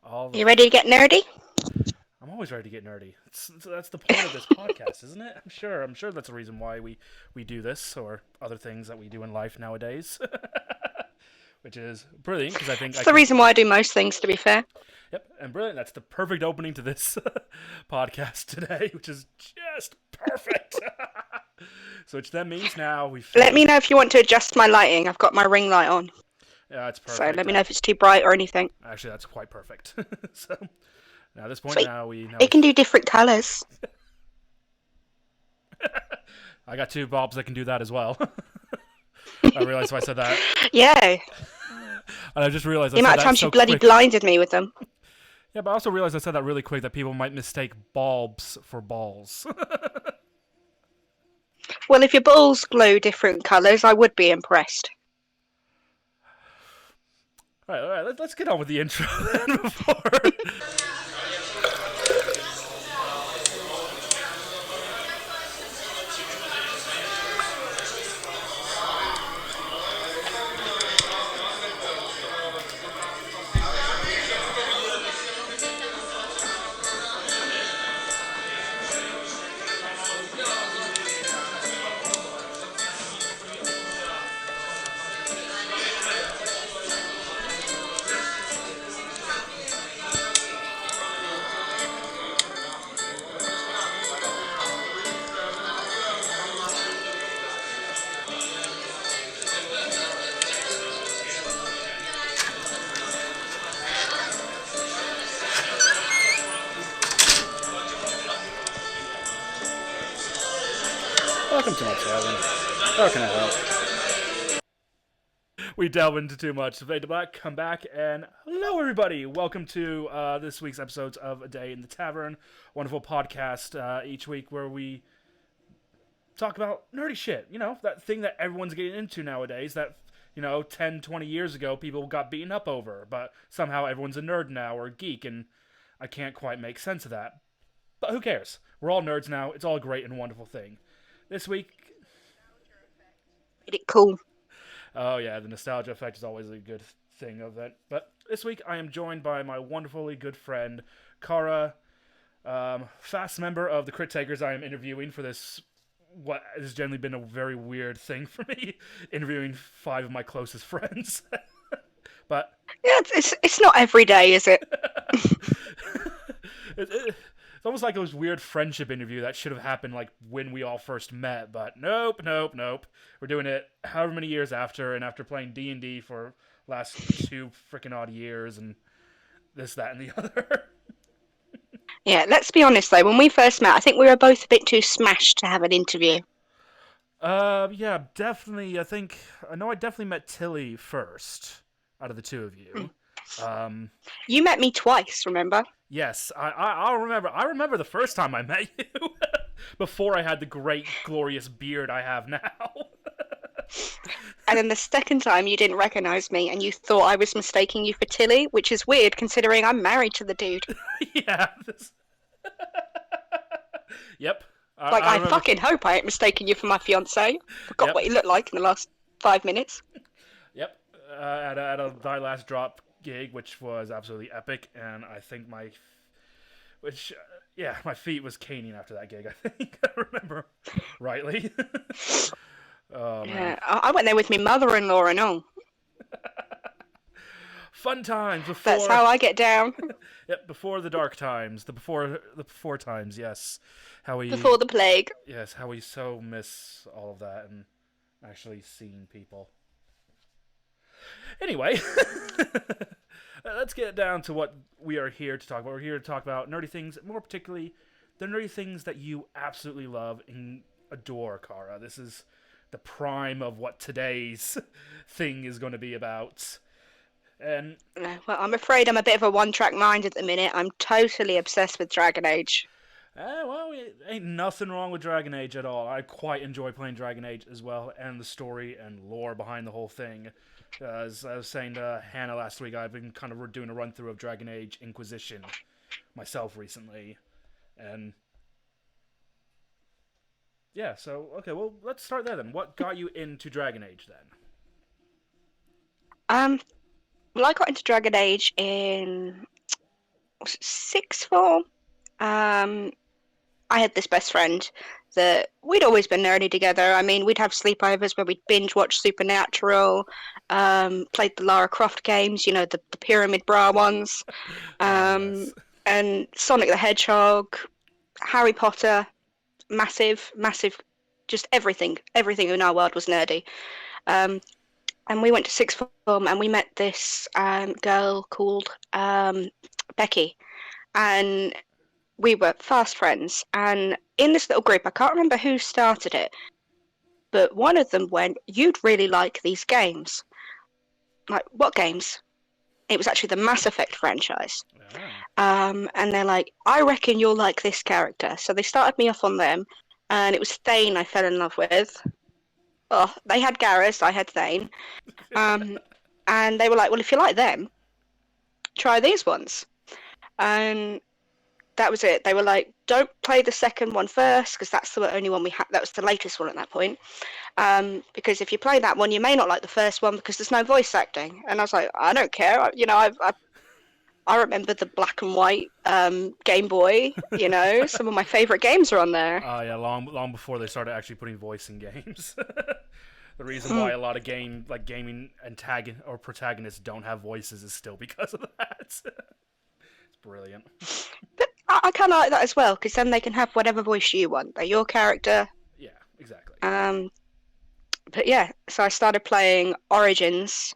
All the You ready to get nerdy? I'm always ready to get nerdy. That's the point of this podcast, isn't it? I'm sure that's the reason why we do this or other things that we do in life nowadays. Which is brilliant because I think It's I the can. reason why I do most things, to be fair. Yep, and brilliant. That's the perfect opening to this podcast today, which is just perfect. So, which then means now we Let fade. me know if you want to adjust my lighting. I've got my ring light on. Yeah, it's So perfect. let me know if it's too bright or anything. Actually, that's quite perfect. So now at this point, Sweet. now we now It can do different colours. I got two bulbs that can do that as well. I realized if I said that, Yeah. and I just realized I The amount said of that times you so bloody quick. blinded me with them. Yeah, but I also realized I said that really quick that people might mistake bulbs for balls. Well, if your balls glow different colours, I would be impressed. All right, let's get on with the intro then before. Welcome to my tavern. How can I help? We delve into too much. Fade to black, come back, and hello everybody. Welcome to this week's episodes of A Day in the Tavern. Wonderful podcast each week where we talk about nerdy shit. You know, that thing that everyone's getting into nowadays that, 10, 20 years ago people got beaten up over. But somehow everyone's a nerd now or a geek, and I can't quite make sense of that. But who cares? We're all nerds now. It's all a great and wonderful thing. This week, Made it cool. oh yeah, the nostalgia effect is always a good thing of it. But this week I am joined by my wonderfully good friend, Cara, fast member of the Crit Takers I am interviewing for this, what has generally been a very weird thing for me, interviewing 5 of my closest friends. But Yeah, it's not every day, is it? it's almost like those weird friendship interview that should have happened like when we all first met, but nope. We're doing it however many years after, and after playing D&D for last 2 freaking odd years, and this, that, and the other. Yeah, let's be honest though, when we first met, I think we were both a bit too smashed to have an interview. Yeah, definitely. I know I definitely met Tilly first out of the two of you. You met me twice, remember? Yes, I remember. I remember the first time I met you, before I had the great, glorious beard I have now. And then the second time you didn't recognise me and you thought I was mistaking you for Tilly, which is weird considering I'm married to the dude. Yeah. Yep. Like, I remember. fucking hope I ain't mistaking you for my fiance. Forgot Yep. what he looked like in the last 5 minutes. Yep. At a thy last drop gig, which was absolutely epic, and I think my feet was caning after that gig. I think I remember rightly. Oh man. Yeah, I went there with my mother-in-law and all. Fun times before. That's how I get down. Yep, before the dark times, the before times. Yes, how we Before the plague. Yes, how we so miss all of that and actually seeing people. Anyway, let's get down to what we are here to talk about. We're here to talk about nerdy things, more particularly the nerdy things that you absolutely love and adore, Cara. This is the prime of what today's thing is going to be about. And Well, I'm afraid I'm a bit of a one-track mind at the minute. I'm totally obsessed with Dragon Age. well, ain't nothing wrong with Dragon Age at all. I quite enjoy playing Dragon Age as well, and the story and lore behind the whole thing. As I was saying to Hannah last week, I've been kind of doing a run-through of Dragon Age Inquisition myself recently. And yeah, so, okay, well, let's start there then. What got you into Dragon Age then? Well, I got into Dragon Age in was it sixth form. Um, I had this best friend that we'd always been nerdy together. I mean, we'd have sleepovers where we'd binge watch Supernatural, played the Lara Croft games, the Pyramid Bra ones, Ah, um, yes. and Sonic the Hedgehog, Harry Potter, massive, massive, just everything. Everything in our world was nerdy. Um, and we went to sixth form and we met this girl called Becky, and we were fast friends. And in this little group, I can't remember who started it, but one of them went, "You'd really like these games." Like, what games? It was actually the Mass Effect franchise. Ah. And they're like, "I reckon you'll like this character." So they started me off on them, and it was Thane I fell in love with. Oh, they had Garrus, I had Thane. Um, and they were like, "Well, if you like them, try these ones." And that was it. They were like, "Don't play the second one first, because that's the only one we had. That was the latest one at that point. Because if you play that one, you may not like the first one because there's no voice acting." And I was like, "I don't care. I remember the black and white Game Boy. Some of my favorite games are on there." Yeah, long before they started actually putting voice in games. The reason why Mm. a lot of gaming or protagonists don't have voices is still because of that. It's brilliant. But I kind of like that as well, because then they can have whatever voice you want. They're your character. Yeah, exactly. Um, but yeah, so I started playing Origins,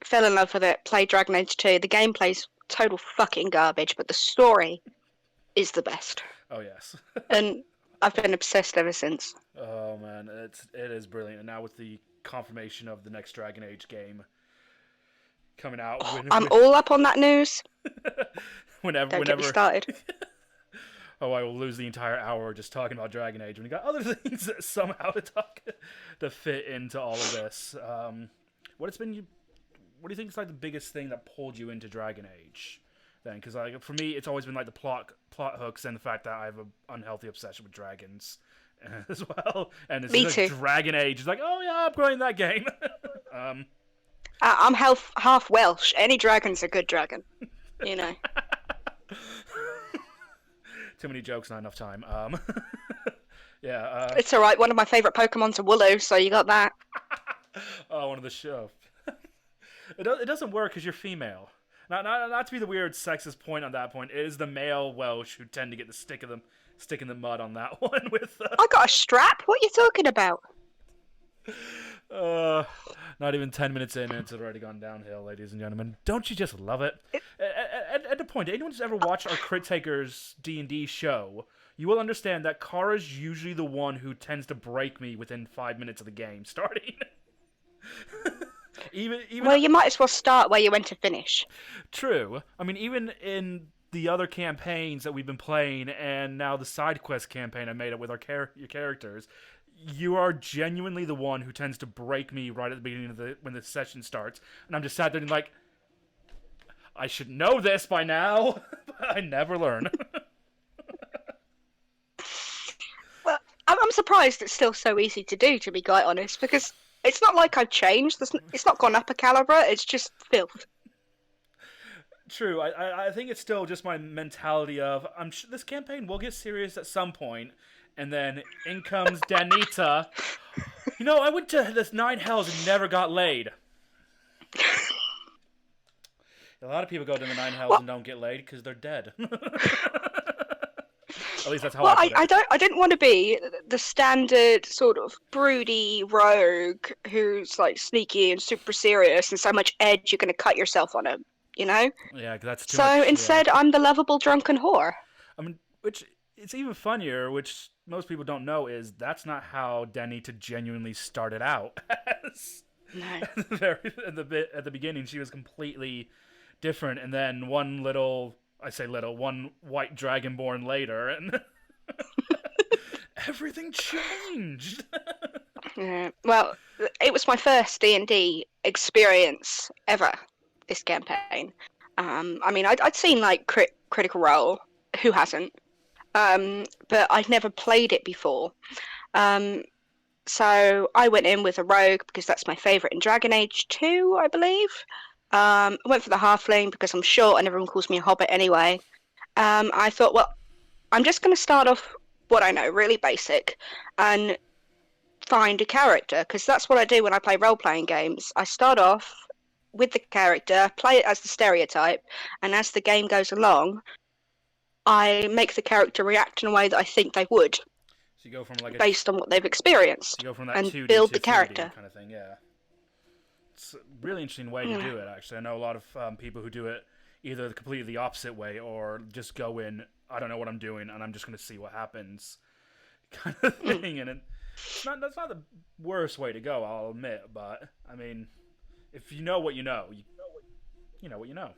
fell in love with it, played Dragon Age 2. The gameplay's total fucking garbage, but the story is the best. Oh yes. And I've been obsessed ever since. Oh man, it is brilliant. And now with the confirmation of the next Dragon Age game coming out, I'm all up on that news. whenever, Don't get me whenever, started. oh, I will lose the entire hour just talking about Dragon Age when you got other things that somehow to fit into all of this. What do you think is like the biggest thing that pulled you into Dragon Age? Then, because like for me, it's always been like the plot hooks and the fact that I have an unhealthy obsession with dragons as well. And it's Me just too. like Dragon Age. It's like, oh yeah, I'm playing that game. um, I'm half Welsh. Any dragon's a good dragon, you know. Too many jokes, not enough time. Yeah. It's all right. One of my favorite Pokemon's a Wooloo, so you got that. Oh, one of the show. It doesn't work because you're female. Not to be the weird sexist point on that point. It is the male Welsh who tend to get the stick in the mud on that one with. I got a strap. What are you talking about? Uh, Not even 10 minutes in, and it's already gone downhill, ladies and gentlemen. Don't you just love it? At the point, anyone who's ever watched our Crit Takers D&D show, you will understand that Cara's usually the one who tends to break me within 5 minutes of the game starting. even Well, you might as well start where you went to finish. True. I mean, even in the other campaigns that we've been playing, and now the side quest campaign I made up with your characters, you are genuinely the one who tends to break me right at the beginning of when the session starts, and I'm just sat there and like, I should know this by now, but I never learn. Well, I'm surprised it's still so easy to do, to be quite honest, because it's not like I've changed. It's not gone up a caliber. It's just filth. True. I think it's still just my mentality of I'm sure this campaign will get serious at some point, and then in comes Danita. I went to this 9 hells and never got laid. A lot of people go to the 9 hells and don't get laid because they're dead. At least that's how I put it. I didn't want to be the standard sort of broody rogue who's like sneaky and super serious and so much edge you're going to cut yourself on him, you know? Yeah, 'cause that's too So much. instead, I'm the lovable drunken whore. I mean, which it's even funnier, which most people don't know, is that's not how Danita genuinely started out. As No. at the beginning, she was completely different, and then one white dragonborn later, and everything changed. Yeah. Well, it was my first D&D experience ever, this campaign. I mean, I'd seen like Critical Role, who hasn't? But I'd never played it before. So I went in with a rogue because that's my favourite in Dragon Age 2, I believe. I went for the halfling because I'm short and everyone calls me a hobbit anyway. I thought, well, I'm just going to start off what I know, really basic, and find a character because that's what I do when I play role-playing games. I start off with the character, play it as the stereotype, and as the game goes along, I make the character react in a way that I think they would, So you go from like based on what they've experienced, you go from that and 2D build to the 3D character. kind of thing. Yeah, it's a really interesting way to do it. Actually, I know a lot of people who do it either completely the opposite way or just go in. I don't know what I'm doing, and I'm just going to see what happens, kind of thing. And that's not the worst way to go, I'll admit. But I mean, if you know what you know, you know what you know,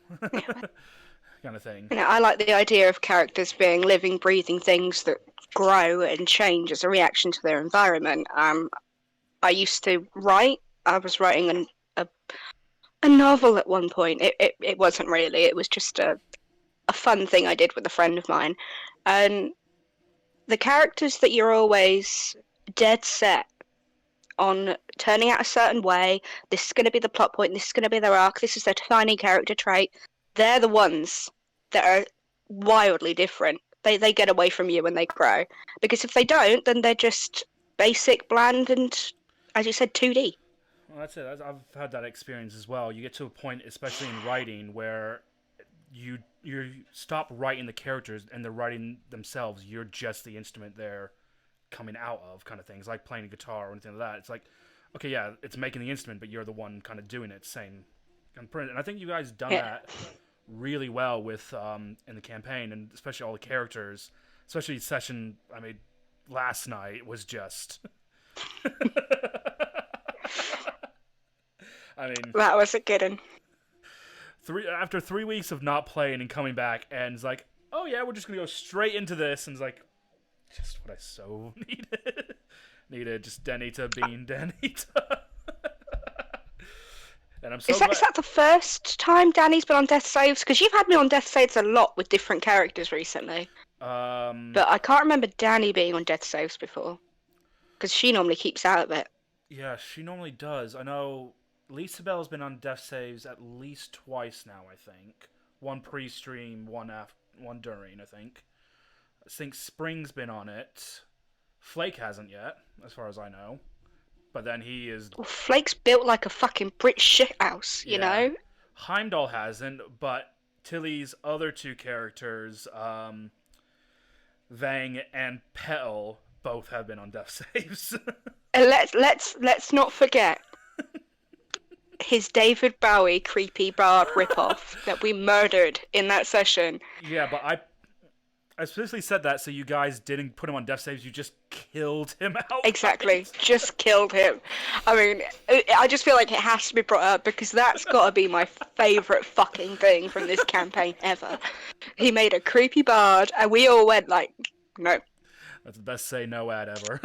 kind of thing. I like the idea of characters being living, breathing things that grow and change as a reaction to their environment. I used to write. I was writing a novel at one point. It wasn't really. It was just a fun thing I did with a friend of mine. And the characters that you're always dead set on turning out a certain way, this is going to be the plot point, this is going to be their arc, this is their tiny character trait, they're the ones that are wildly different. They get away from you when they grow. Because if they don't, then they're just basic, bland, and, as you said, 2D. Well, that's it. I've had that experience as well. You get to a point, especially in writing, where you stop writing the characters and they're writing themselves. You're just the instrument they're coming out of, kind of things, like playing a guitar or anything like that. It's like, okay, yeah, it's making the instrument, but you're the one kind of doing it. Same, and I think you guys done that really well with in the campaign, and especially all the characters, especially session. I mean, last night was just. I mean, that was a good one. After 3 weeks of not playing and coming back, and it's like, oh yeah, we're just gonna go straight into this, and it's like, just what I so needed just Denita being Denita. And I'm so Is that the first time Danny's been on death saves? Because you've had me on death saves a lot with different characters recently. But I can't remember Danny being on death saves before. Because she normally keeps out of it. Yeah, she normally does. I know Lisa Bell's been on death saves at least twice now, I think. One pre-stream, one during, I think. I think Spring's been on it. Flake hasn't yet, as far as I know. But then he is... Well, Flake's built like a fucking British shithouse, you know? Heimdall hasn't, but Tilly's other two characters, Vang and Petal, both have been on death saves. And let's not forget his David Bowie creepy bard ripoff that we murdered in that session. Yeah, but I specifically said that so you guys didn't put him on death saves, you just killed him out. Exactly, just killed him. I mean, I just feel like it has to be brought up because that's got to be my favourite fucking thing from this campaign ever. He made a creepy bard and we all went like, no. That's the best say no ad ever.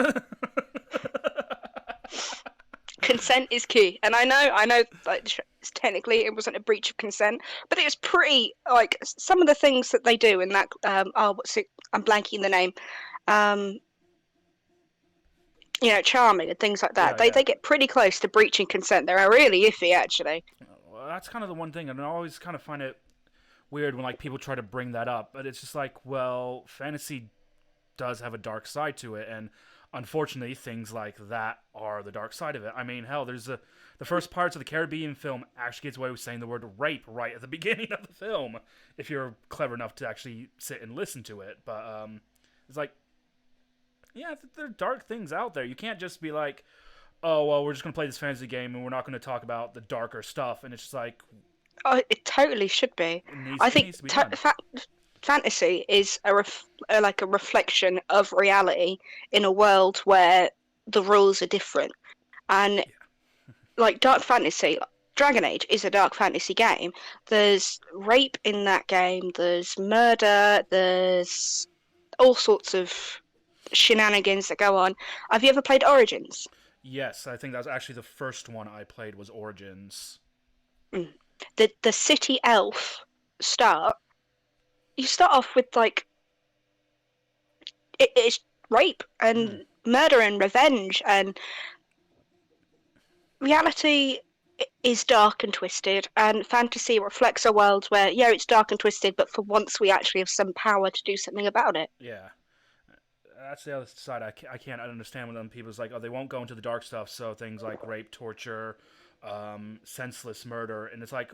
Consent is key, and I know like technically it wasn't a breach of consent, but it was pretty, like, some of the things that they do in that what's it, I'm blanking the name, charming and things like that. Yeah, They get pretty close to breaching consent. They're really iffy, actually. Well, that's kind of the one thing, and I always kind of find it weird when like people try to bring that up, but it's just like, well, fantasy does have a dark side to it, and unfortunately, things like that are the dark side of it. I mean, hell, there's the first parts of the Caribbean film actually gets away with saying the word rape right at the beginning of the film, if you're clever enough to actually sit and listen to it. But it's like, yeah, there are dark things out there. You can't just be like, oh, well, we're just going to play this fantasy game and we're not going to talk about the darker stuff. And it's just like... Oh, it totally should be. I think fantasy is a reflection of reality in a world where the rules are different. And like dark fantasy, Dragon Age is a dark fantasy game. There's rape in that game, there's murder, there's all sorts of shenanigans that go on. Have you ever played Origins? Yes, I think that was actually the first one I played was Origins. The city elf you start off with like it's rape and murder and revenge, and reality is dark and twisted, and fantasy reflects a world where, yeah, it's dark and twisted, but for once we actually have some power to do something about it. Yeah, that's the other side. I can't understand when them people's like, oh, they won't go into the dark stuff. So things like rape, torture, senseless murder, and it's like,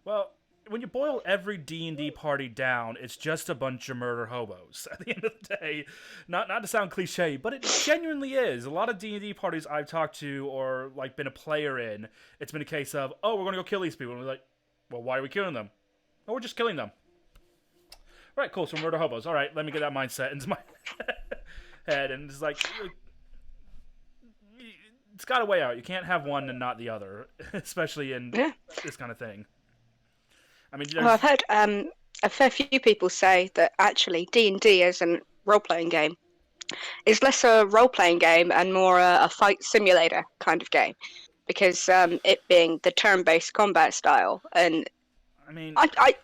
well, when you boil every D&D party down, it's just a bunch of murder hobos. At the end of the day, not to sound cliche, but it genuinely is. A lot of D&D parties I've talked to or like been a player in, it's been a case of, oh, we're gonna go kill these people, and we're like, well, why are we killing them? Oh, we're just killing them. Right, cool. So murder hobos. All right, let me get that mindset into my head, and it's like it's got a way out. You can't have one and not the other, especially in Yeah. this kind of thing. I mean, Well, I've heard a fair few people say that actually D&D as a role-playing game is less a role-playing game and more a fight simulator kind of game, because it being the turn-based combat style, and I mean, I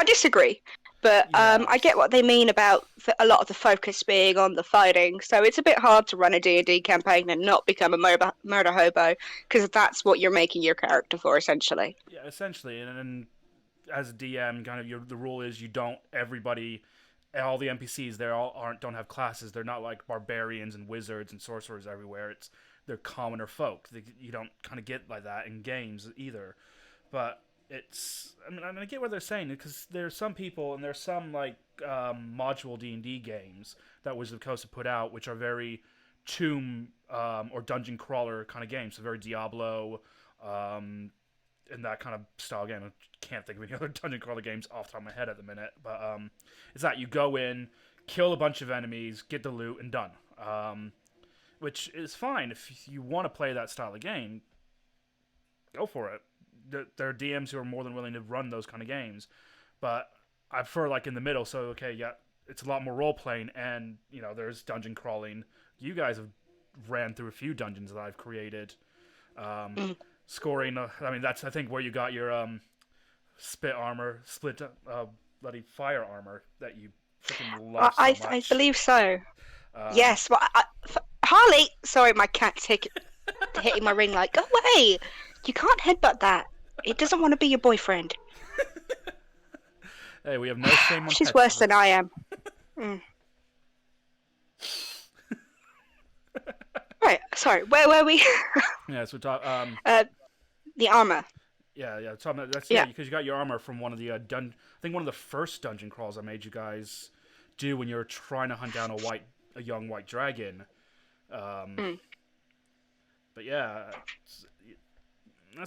disagree, but yes. I get what they mean about a lot of the focus being on the fighting. So it's a bit hard to run a D&D campaign and not become a murder hobo, because that's what you're making your character for, essentially. Yeah, essentially, and as a DM, kind of the rule is you don't everybody, all the NPCs they all don't have classes. They're not like barbarians and wizards and sorcerers everywhere. They're commoner folk. You don't kind of get like that in games either. But I get what they're saying because there's some people and there's some like module D&D games that Wizard of the Coast have put out which are very tomb or dungeon crawler kind of games. So very Diablo. In that kind of style game. I can't think of any other dungeon crawler games off the top of my head at the minute, but it's that you go in, kill a bunch of enemies, get the loot, and done. Which is fine if you want to play that style of game. Go for it. There are DMs who are more than willing to run those kind of games, but I prefer like in the middle. So okay, yeah, it's a lot more role playing, and there's dungeon crawling. You guys have ran through a few dungeons that I've created. Scoring, I mean, that's I think where you got your split bloody fire armor that you freaking love so much. I believe so. Yes, well, Harley. Sorry, my cat's hitting my ring. Like, go away! You can't headbutt that. It doesn't want to be your boyfriend. Hey, we have no shame on She's pets worse for than I am. Mm. Right, sorry. Where were we? Yeah, so talk. The armor. Yeah. That's Yeah. because you got your armor from one of the I think one of the first dungeon crawls I made you guys do when you were trying to hunt down a young white dragon. But yeah,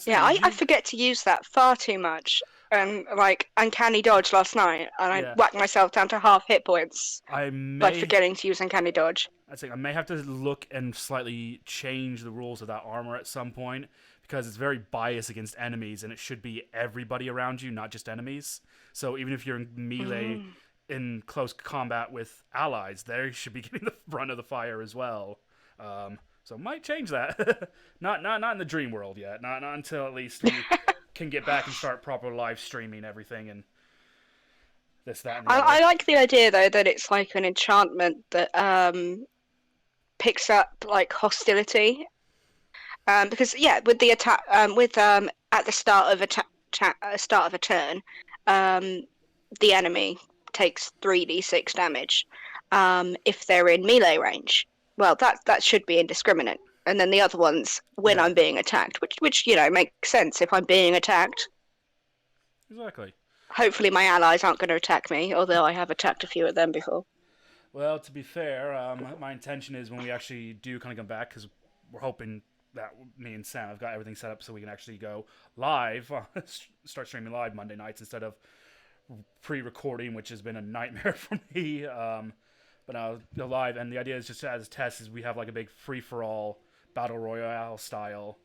I forget to use that far too much. Like uncanny dodge last night, and I whacked myself down to half hit points by forgetting to use uncanny dodge. I think I may have to look and slightly change the rules of that armor at some point because it's very biased against enemies, and it should be everybody around you, not just enemies. So even if you're in melee in close combat with allies, they should be getting the brunt of the fire as well. So might change that. not in the dream world yet. Not until at least we can get back and start proper live streaming everything and this, that, and the other. I like the idea though that it's like an enchantment that picks up like hostility. Because with the attack, at the start of a turn, the enemy takes 3d6 damage. If they're in melee range, well, that should be indiscriminate. And then the other ones when I'm being attacked, which makes sense if I'm being attacked. Exactly. Hopefully, my allies aren't going to attack me, although I have attacked a few of them before. Well, to be fair, my intention is when we actually do kind of come back, because we're hoping that me and Sam have got everything set up so we can actually go live, start streaming live Monday nights instead of pre-recording, which has been a nightmare for me. But now go live, and the idea is just as a test is we have like a big free-for-all battle royale style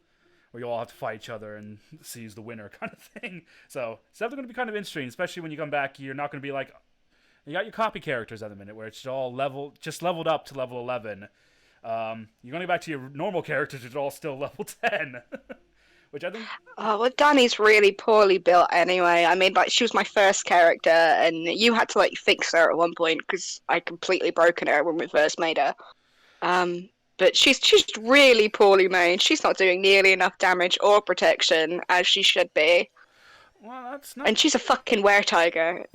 where you all have to fight each other and see who's the winner kind of thing. So it's definitely going to be kind of interesting, especially when you come back. You're not going to be like, you got your copy characters at the minute where it's all leveled up to level 11. You're going to go back to your normal characters, which are all still level 10. Which I think... Oh, well, Dani's really poorly built anyway. I mean, like, she was my first character, and you had to, like, fix her at one point, because I completely broken her when we first made her. but she's really poorly made. She's not doing nearly enough damage or protection as she should be. Well, that's not. And she's a fucking were-tiger.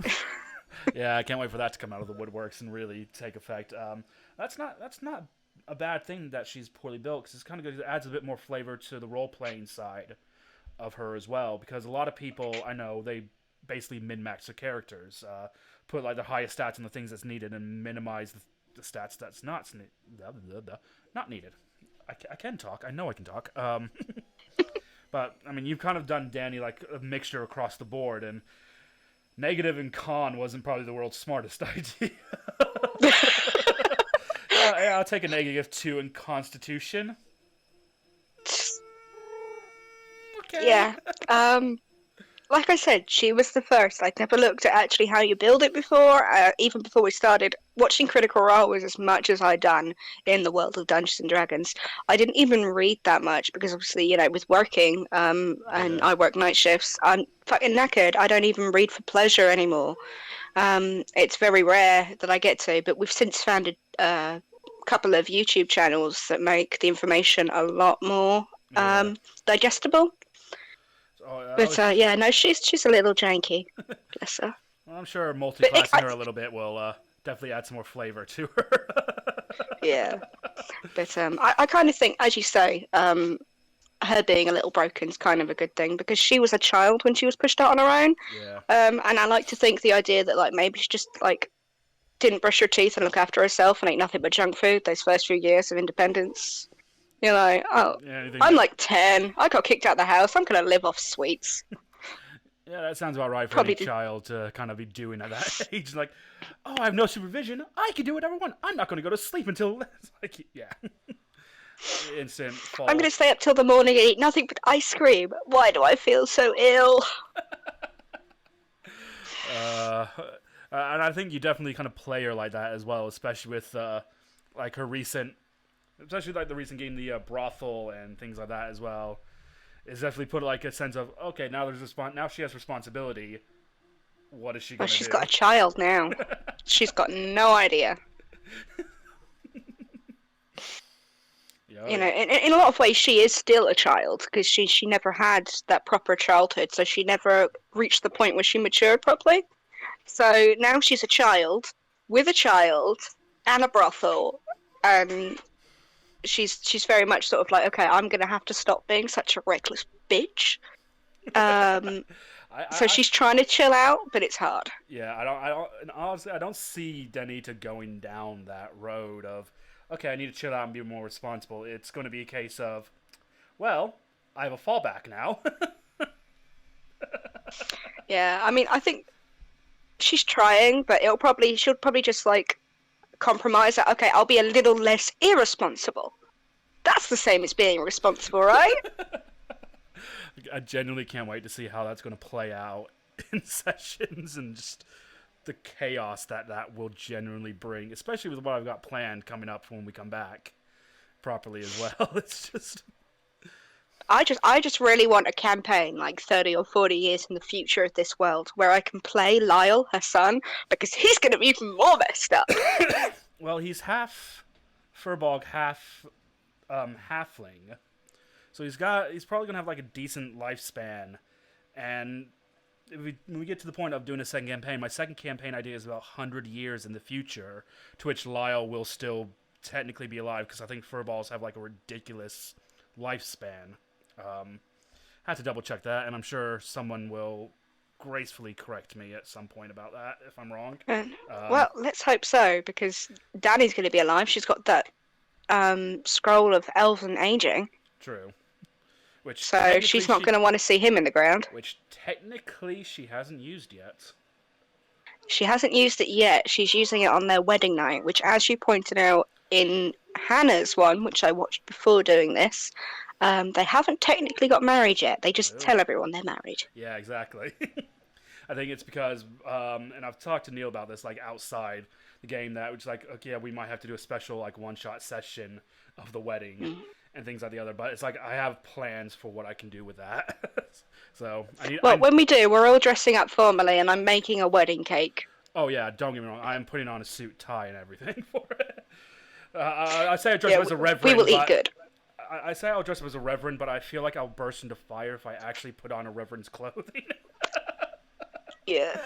Yeah, I can't wait for that to come out of the woodworks and really take effect. That's not a bad thing that she's poorly built, because it's kind of good. It adds a bit more flavor to the role playing side of her as well. Because a lot of people I know, they basically min max their characters, put like the highest stats on the things that's needed, and minimize the stats that's not needed. I can talk. I know I can talk. But I mean, you've kind of done Danny like a mixture across the board, and negative and con wasn't probably the world's smartest idea. Yeah, I'll take a -2 in Constitution. Okay. Yeah. Like I said, she was the first. I'd never looked at actually how you build it before. Even before we started watching Critical Role was as much as I'd done in the world of Dungeons and Dragons. I didn't even read that much because obviously, with working, and I work night shifts, I'm fucking knackered. I don't even read for pleasure anymore. It's very rare that I get to, but we've since found a couple of YouTube channels that make the information a lot more digestible. But yeah, no, she's a little janky. Bless her. Well, I'm sure multi-classing her a little bit will definitely add some more flavor to her. Yeah, but I kind of think, as you say, her being a little broken is kind of a good thing because she was a child when she was pushed out on her own. Yeah. And I like to think the idea that like maybe she just like didn't brush her teeth and look after herself and ate nothing but junk food those first few years of independence. I'm like 10. I got kicked out of the house. I'm going to live off sweets. Yeah, that sounds about right for any child to kind of be doing at that age. Like, oh, I have no supervision. I can do whatever I want. I'm not going to go to sleep until... Like, yeah. Instant fall. I'm going to stay up till the morning and eat nothing but ice cream. Why do I feel so ill? And I think you definitely kind of play her like that as well, especially with like her recent... Especially like the recent game, the brothel and things like that as well, is definitely put like a sense of, okay, now now she has responsibility. What is she going to do? She's got a child now. She's got no idea. In a lot of ways, she is still a child because she never had that proper childhood, so she never reached the point where she matured properly. So now she's a child with a child and a brothel, and she's very much sort of like, okay, I'm gonna have to stop being such a reckless bitch. So she's trying to chill out, but it's hard. Yeah, and honestly, I don't see Danita going down that road of, okay, I need to chill out and be more responsible. It's going to be a case of, well, I have a fallback now. Yeah, I mean, I think she's trying, but she'll probably just like compromise that. Okay, I'll be a little less irresponsible. That's the same as being responsible, right? I genuinely can't wait to see how that's going to play out in sessions and just the chaos that will genuinely bring, especially with what I've got planned coming up for when we come back properly as well. It's just... I just really want a campaign like 30 or 40 years in the future of this world where I can play Lyle, her son, because he's going to be even more messed up. Well, he's half Furbog, half halfling. So he's probably going to have like a decent lifespan. And when we get to the point of doing a second campaign, my second campaign idea is about 100 years in the future, to which Lyle will still technically be alive, because I think furballs have like a ridiculous lifespan. Had to double check that, and I'm sure someone will gracefully correct me at some point about that if I'm wrong. Well, let's hope so, because Danny's going to be alive. She's got that scroll of elven aging. True. So she's not going to want to see him in the ground. Which technically she hasn't used yet. She hasn't used it yet. She's using it on their wedding night, which, as you pointed out in Hannah's one, which I watched before doing this, they haven't technically got married yet. They just tell everyone they're married. Yeah, exactly. I think it's because, and I've talked to Neil about this, like outside the game, that which like, okay, yeah, we might have to do a special like one-shot session of the wedding and things like the other. But it's like I have plans for what I can do with that. So when we do, we're all dressing up formally, and I'm making a wedding cake. Oh yeah, don't get me wrong. I'm putting on a suit, tie, and everything for it. I say I dress Yeah, up as a we reverend, will eat but good. I say I'll dress up as a reverend, but I feel like I'll burst into fire if I actually put on a reverend's clothing. Yeah.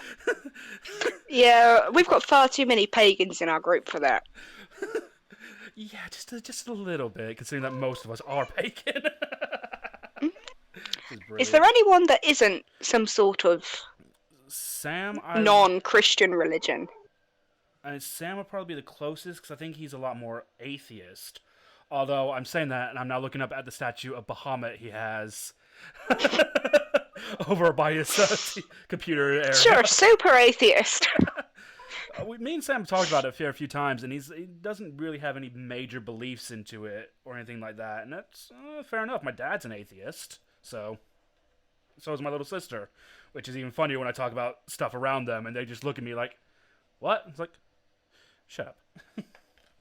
Yeah, we've got far too many pagans in our group for that. Yeah, just a little bit, considering that most of us are pagan. This is Is there brilliant. anyone that isn't some sort of Sam, non-Christian religion? and Sam would probably be the closest because I think he's a lot more atheist. Although I'm saying that, and I'm now looking up at the statue of Bahamut he has over by his computer area. Sure, super atheist. Me and Sam talked about it a few times, and he doesn't really have any major beliefs into it or anything like that, and that's fair enough. My dad's an atheist, so is my little sister, which is even funnier when I talk about stuff around them, and they just look at me like, "What?" It's like, "Shut up."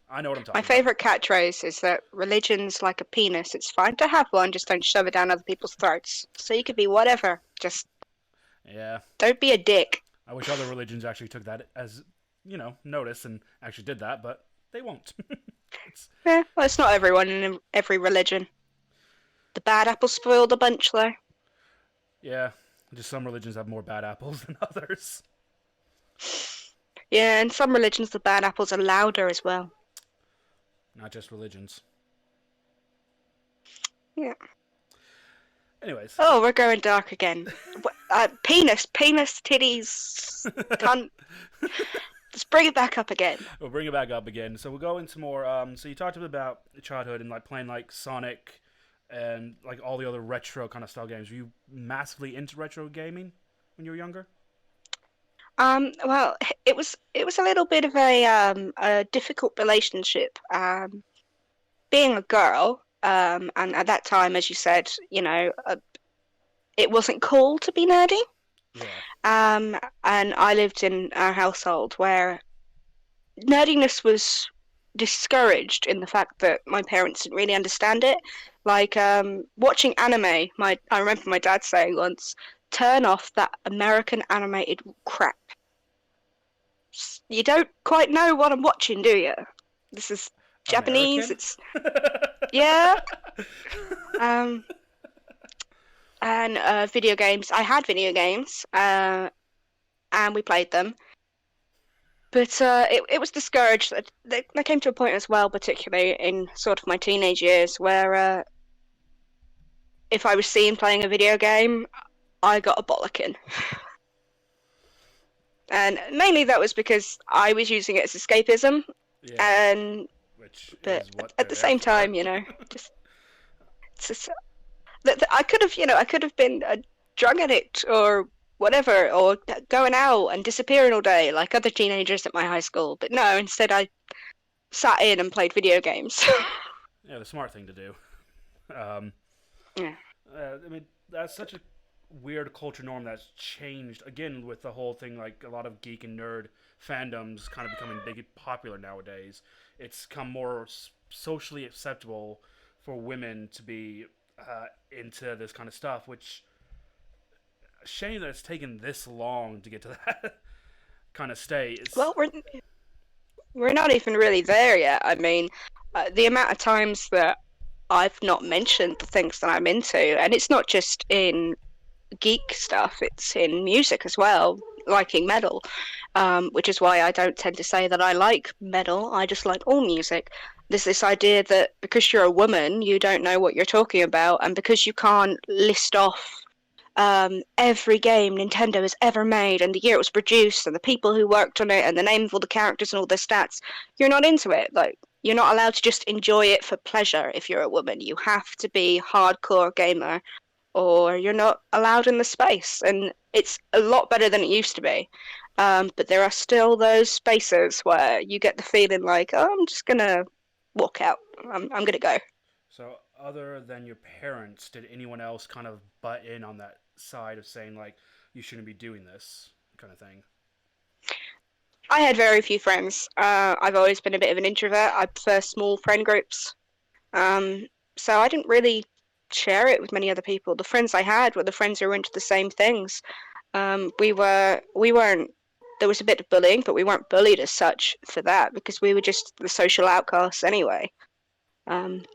I know what I'm talking My about. favourite catchphrase is that religion's like a penis. It's fine to have one, just don't shove it down other people's throats. So you could be whatever. Just Yeah, don't be a dick. I wish other religions actually took that as notice and actually did that, but they won't. Well, it's not everyone in every religion. The bad apple spoiled the bunch, though. Yeah, just some religions have more bad apples than others. Yeah, in some religions, the bad apples are louder as well. Not just religions. Yeah. Anyways. Oh, we're going dark again. Penis, titties, cunt. Let's bring it back up again. We'll bring it back up again. So we'll go into more. So you talked about childhood and like playing like Sonic and like all the other retro kind of style games. Were you massively into retro gaming when you were younger? Well, it was a little bit of a difficult relationship. Being a girl, and at that time, as you said, it wasn't cool to be nerdy. Yeah. And I lived in a household where nerdiness was discouraged in the fact that my parents didn't really understand it. Like watching anime, I remember my dad saying once, "Turn off that American animated crap. You don't quite know what I'm watching, do you? This is Japanese. American? It's yeah." Um, and video games. I had video games, and we played them. But it was discouraged. There came to a point as well, particularly in sort of my teenage years, where if I was seen playing a video game, I got a bollocking. And mainly that was because I was using it as escapism, Yeah. and But at the same time, just it's just, I could have, I could have been a drug addict or whatever, or going out and disappearing all day like other teenagers at my high school. But no, instead I sat in and played video games. Yeah, the smart thing to do. Yeah. I mean, that's such a weird culture norm that's changed again with the whole thing. Like a lot of geek and nerd fandoms kind of becoming big and popular nowadays. It's become more socially acceptable for women to be into this kind of stuff, which shame that it's taken this long to get to that kind of state. Well, we're not even really there yet. I mean, the amount of times that I've not mentioned the things that I'm into, and it's not just in geek stuff, it's in music as well, liking metal, which is why I don't tend to say that I like metal. I just like all music. There's this idea that because you're a woman, you don't know what you're talking about, and because you can't list off every game Nintendo has ever made and the year it was produced and the people who worked on it and the name of all the characters and all their stats, you're not into it. Like, you're not allowed to just enjoy it for pleasure if you're a woman. You have to be hardcore gamer or you're not allowed in the space. And it's a lot better than it used to be. But there are still those spaces where you get the feeling like, oh, I'm just gonna walk out. I'm gonna go. So, other than your parents, did anyone else kind of butt in on that side of saying like you shouldn't be doing this kind of thing? I had very few friends. I've always been a bit of an introvert. I prefer small friend groups. So I didn't really share it with many other people. The friends I had were the friends who were into the same things. We weren't there was a bit of bullying, but we weren't bullied as such for that because we were just the social outcasts anyway. Um,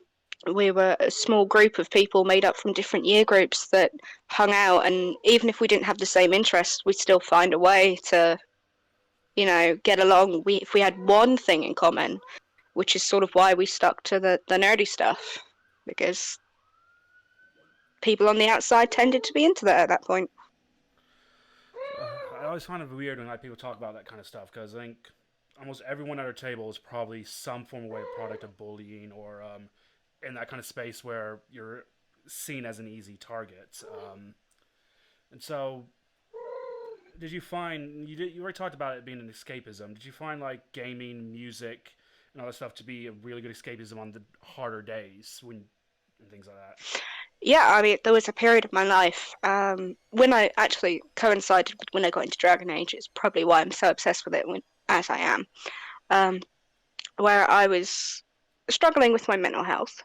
we were a small group of people made up from different year groups that hung out, and even if we didn't have the same interests, we'd still find a way to, get along. If we had one thing in common, which is sort of why we stuck to the nerdy stuff, because people on the outside tended to be into that at that point. I always find it weird when like people talk about that kind of stuff because I think almost everyone at our table is probably some form of way of product of bullying or in that kind of space where you're seen as an easy target. And so, did you find you already talked about it being an escapism? Did you find like gaming, music, and all that stuff to be a really good escapism on the harder days when and things like that? Yeah, I mean, there was a period of my life when I actually coincided with when I got into Dragon Age. It's probably why I'm so obsessed with it as I am, um, where I was struggling with my mental health.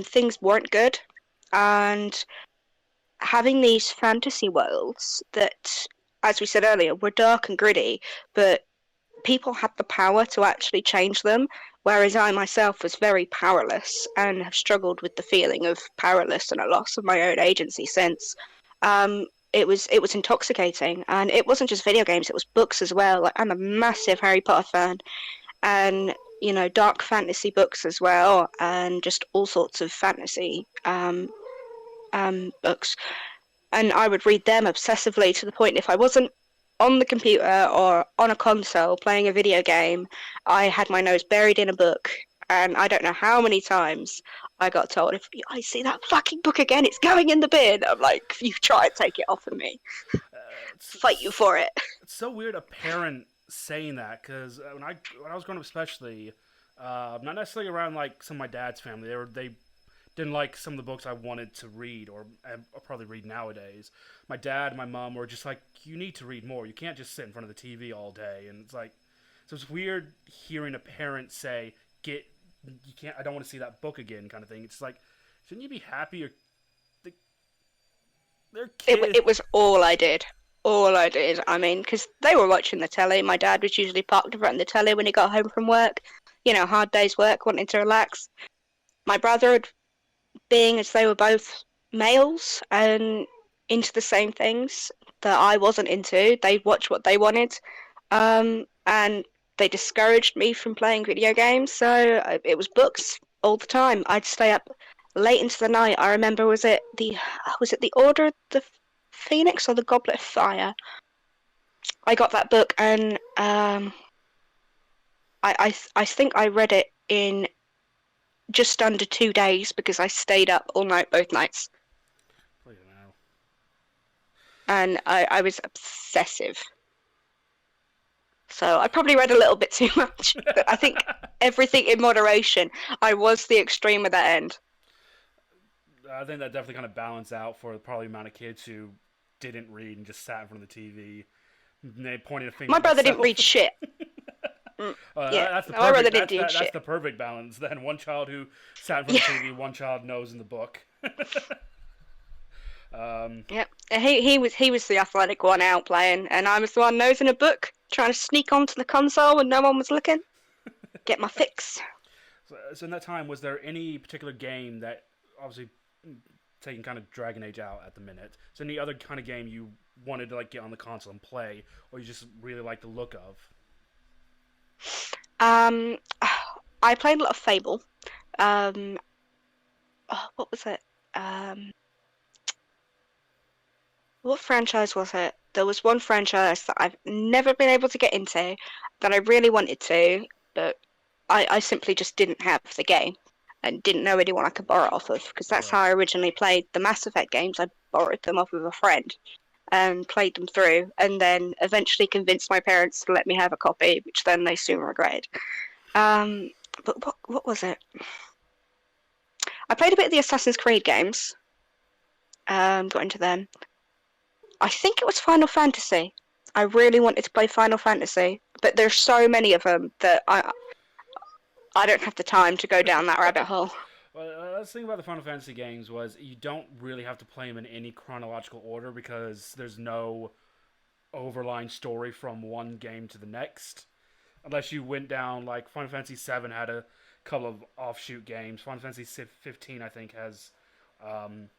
Things weren't good, and having these fantasy worlds that, as we said earlier, were dark and gritty, but people had the power to actually change them, whereas I myself was very powerless and have struggled with the feeling of powerless and a loss of my own agency since. It was intoxicating, and it wasn't just video games; it was books as well. Like, I'm a massive Harry Potter fan, and dark fantasy books as well, and just all sorts of fantasy books. And I would read them obsessively to the point if I wasn't on the computer or on a console playing a video game, I had my nose buried in a book. And I don't know how many times I got told, if I see that fucking book again, it's going in the bin. I'm like, you try to take it off of me. Fight you for it. It's so weird a parent saying that because when I was growing up, especially, not necessarily around like some of my dad's family, they didn't like some of the books I wanted to read or I'll probably read nowadays. My dad and my mom were just like, you need to read more. You can't just sit in front of the TV all day. And it's like, so it's weird hearing a parent say, you can't, I don't want to see that book again kind of thing. It's like, shouldn't you be happy or they're kids? It was all I did. All I did. I mean, because they were watching the telly. My dad was usually parked in front of the telly when he got home from work. Hard day's work, wanting to relax. My brother had being as they were both males and into the same things that I wasn't into. They watched what they wanted, and they discouraged me from playing video games. So it was books all the time. I'd stay up late into the night. I remember was it the Order of the Phoenix or the Goblet of Fire? I got that book, and I think I read it in just under 2 days because I stayed up all night both nights. And I was obsessive. So I probably read a little bit too much. But I think everything in moderation. I was the extreme of that end. I think that definitely kind of balanced out for probably the amount of kids who didn't read and just sat in front of the TV. And they pointed a finger. My at brother themselves. didn't read shit. Yeah, my brother didn't do shit. That's the perfect balance. Then one child who sat in front of the TV, one child knows in the book. Yep. He was the athletic one out playing, and I was the one nosing a book, trying to sneak onto the console when no one was looking. Get my fix. So in that time, was there any particular game that, obviously, taking kind of Dragon Age out at the minute, so any other kind of game you wanted to like get on the console and play, or you just really like the look of? I played a lot of Fable. What was it? What franchise was it? There was one franchise that I've never been able to get into that I really wanted to, but I simply just didn't have the game and didn't know anyone I could borrow off of, because that's how I originally played the Mass Effect games. I borrowed them off of a friend and played them through, and then eventually convinced my parents to let me have a copy, which then they soon regretted. But what was it? I played a bit of the Assassin's Creed games. Got into them. I think it was Final Fantasy. I really wanted to play Final Fantasy, but there's so many of them that I don't have the time to go down that rabbit hole. Well, the thing about the Final Fantasy games was you don't really have to play them in any chronological order because there's no overlying story from one game to the next. Unless you went down, like, Final Fantasy VII had a couple of offshoot games. Final Fantasy 15, I think, has an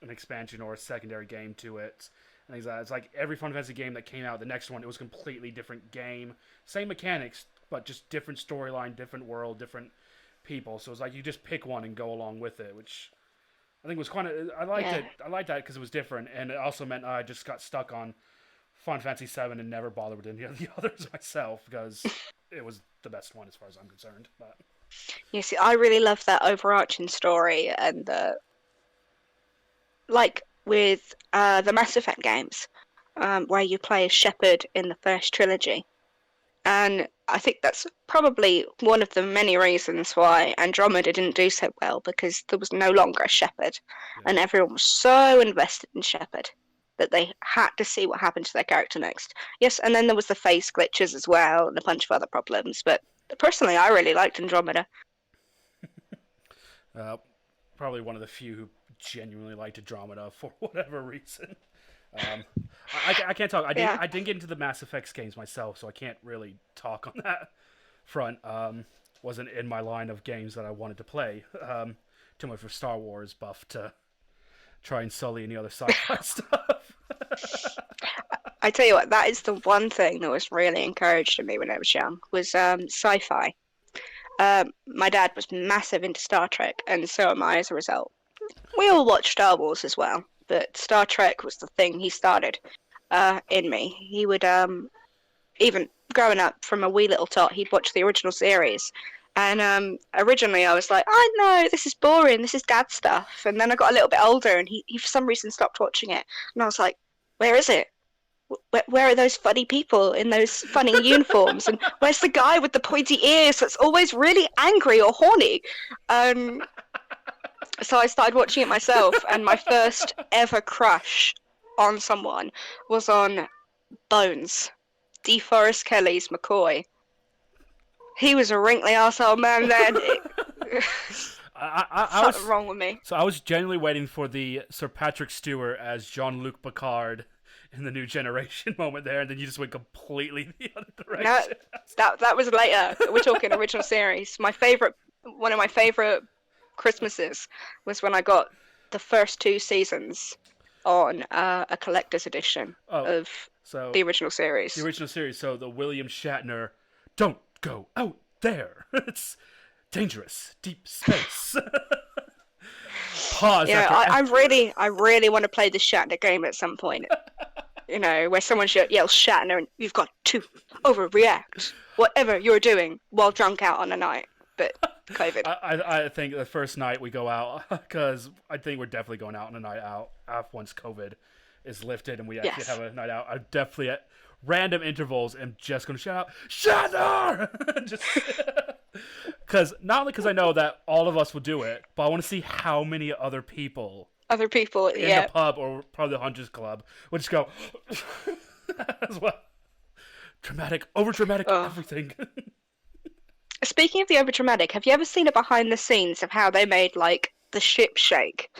expansion or a secondary game to it. And things like that. It's like every Final Fantasy game that came out, the next one, it was a completely different game. Same mechanics, but just different storyline, different world, different people. So it's like you just pick one and go along with it, which I think was quite. I liked it. I liked that because it was different, and it also meant I just got stuck on Final Fantasy VII and never bothered with any of the others myself because it was the best one as far as I'm concerned. But You see, I really love that overarching story, and like with the Mass Effect games, where you play as Shepard in the first trilogy. And I think that's probably one of the many reasons why Andromeda didn't do so well, because there was no longer a Shepard, yeah, and everyone was so invested in Shepard that they had to see what happened to their character next. Yes, and then there was the face glitches as well, and a bunch of other problems. But personally, I really liked Andromeda. uh, probably one of the few who genuinely liked Andromeda for whatever reason. Um, I can't talk. Yeah. I didn't get into the Mass Effects games myself, so I can't really talk on that front. Wasn't in my line of games that I wanted to play. Too much of a Star Wars buff to try and sully any other sci-fi stuff. I tell you what, that is the one thing that was really encouraged in me when I was young was sci-fi. My dad was massive into Star Trek, and so am I as a result. We all watched Star Wars as well, but Star Trek was the thing he started in me. He would, even growing up from a wee little tot, he'd watch the original series. And originally I was like, I know, this is boring, this is dad stuff. And then I got a little bit older and he for some reason stopped watching it. And I was like, where is it? Where are those funny people in those funny uniforms? And where's the guy with the pointy ears that's always really angry or horny? So I started watching it myself, and my first ever crush on someone was on Bones, DeForest Kelly's McCoy. He was a wrinkly arsehole man then. I was Something wrong with me. So I was genuinely waiting for the Sir Patrick Stewart as Jean-Luc Picard in the New Generation moment there, and then you just went completely the other direction. No, that was later. We're talking original series. One of my favorite Christmases was when I got the first two seasons on a collector's edition of the original series. The original series, so the William Shatner, don't go out there. It's dangerous, deep space. Pause. Yeah, I really want to play the Shatner game at some point. You know, where someone yells Shatner and you've got to overreact, whatever you're doing while drunk out on a night. But COVID. I think the first night we go out, because I think we're definitely going out on a night out once COVID is lifted and we actually have a night out. I definitely at random intervals am just going to shout out, Shatner! Just not only because I know that all of us will do it, but I want to see how many other people in the pub or probably the Hunters Club would just go as well. Dramatic, over dramatic, everything. Speaking of the over dramatic, have you ever seen a behind the scenes of how they made like the ship shake?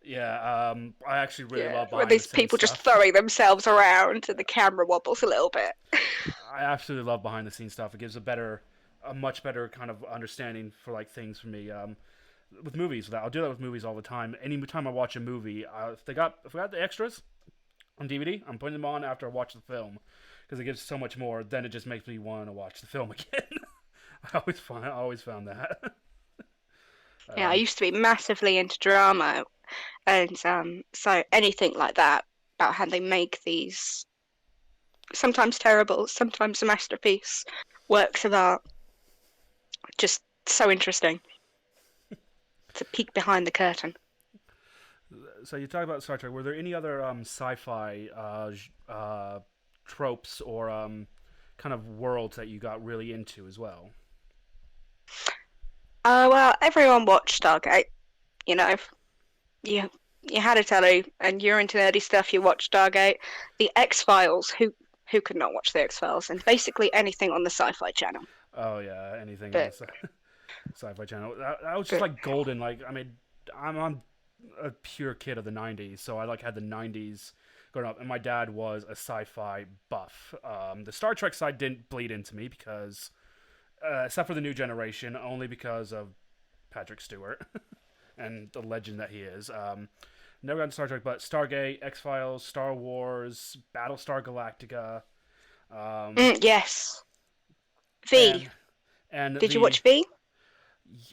Yeah, I actually really love where these people stuff. Just throwing themselves around and the camera wobbles a little bit. I absolutely love behind the scenes stuff. It gives a much better kind of understanding for like things for me. With movies, I'll do that with movies all the time. Anytime I watch a movie, if I got the extras on DVD, I'm putting them on after I watch the film because it gives so much more. Then it just makes me want to watch the film again. I always found that. Yeah, I used to be massively into drama, and so anything like that about how they make these sometimes terrible, sometimes a masterpiece works of art, just so interesting. It's a peek behind the curtain. So you talk about Star Trek. Were there any other sci-fi tropes or kind of worlds that you got really into as well? Well, everyone watched Stargate. You know, you had a telly and you're into nerdy stuff. You watched Stargate, the X-Files. Who could not watch the X-Files? And basically anything on the Sci-Fi Channel. Oh yeah, anything on the Sci-Fi Channel. That was just like golden. Like I mean, I'm a pure kid of the '90s, so I had the '90s growing up, and my dad was a sci-fi buff. The Star Trek side didn't bleed into me because, except for the new generation, only because of Patrick Stewart and the legend that he is. Never got into Star Trek, but Stargate, X-Files, Star Wars, Battlestar Galactica. Yes. V. And and Did you the watch V?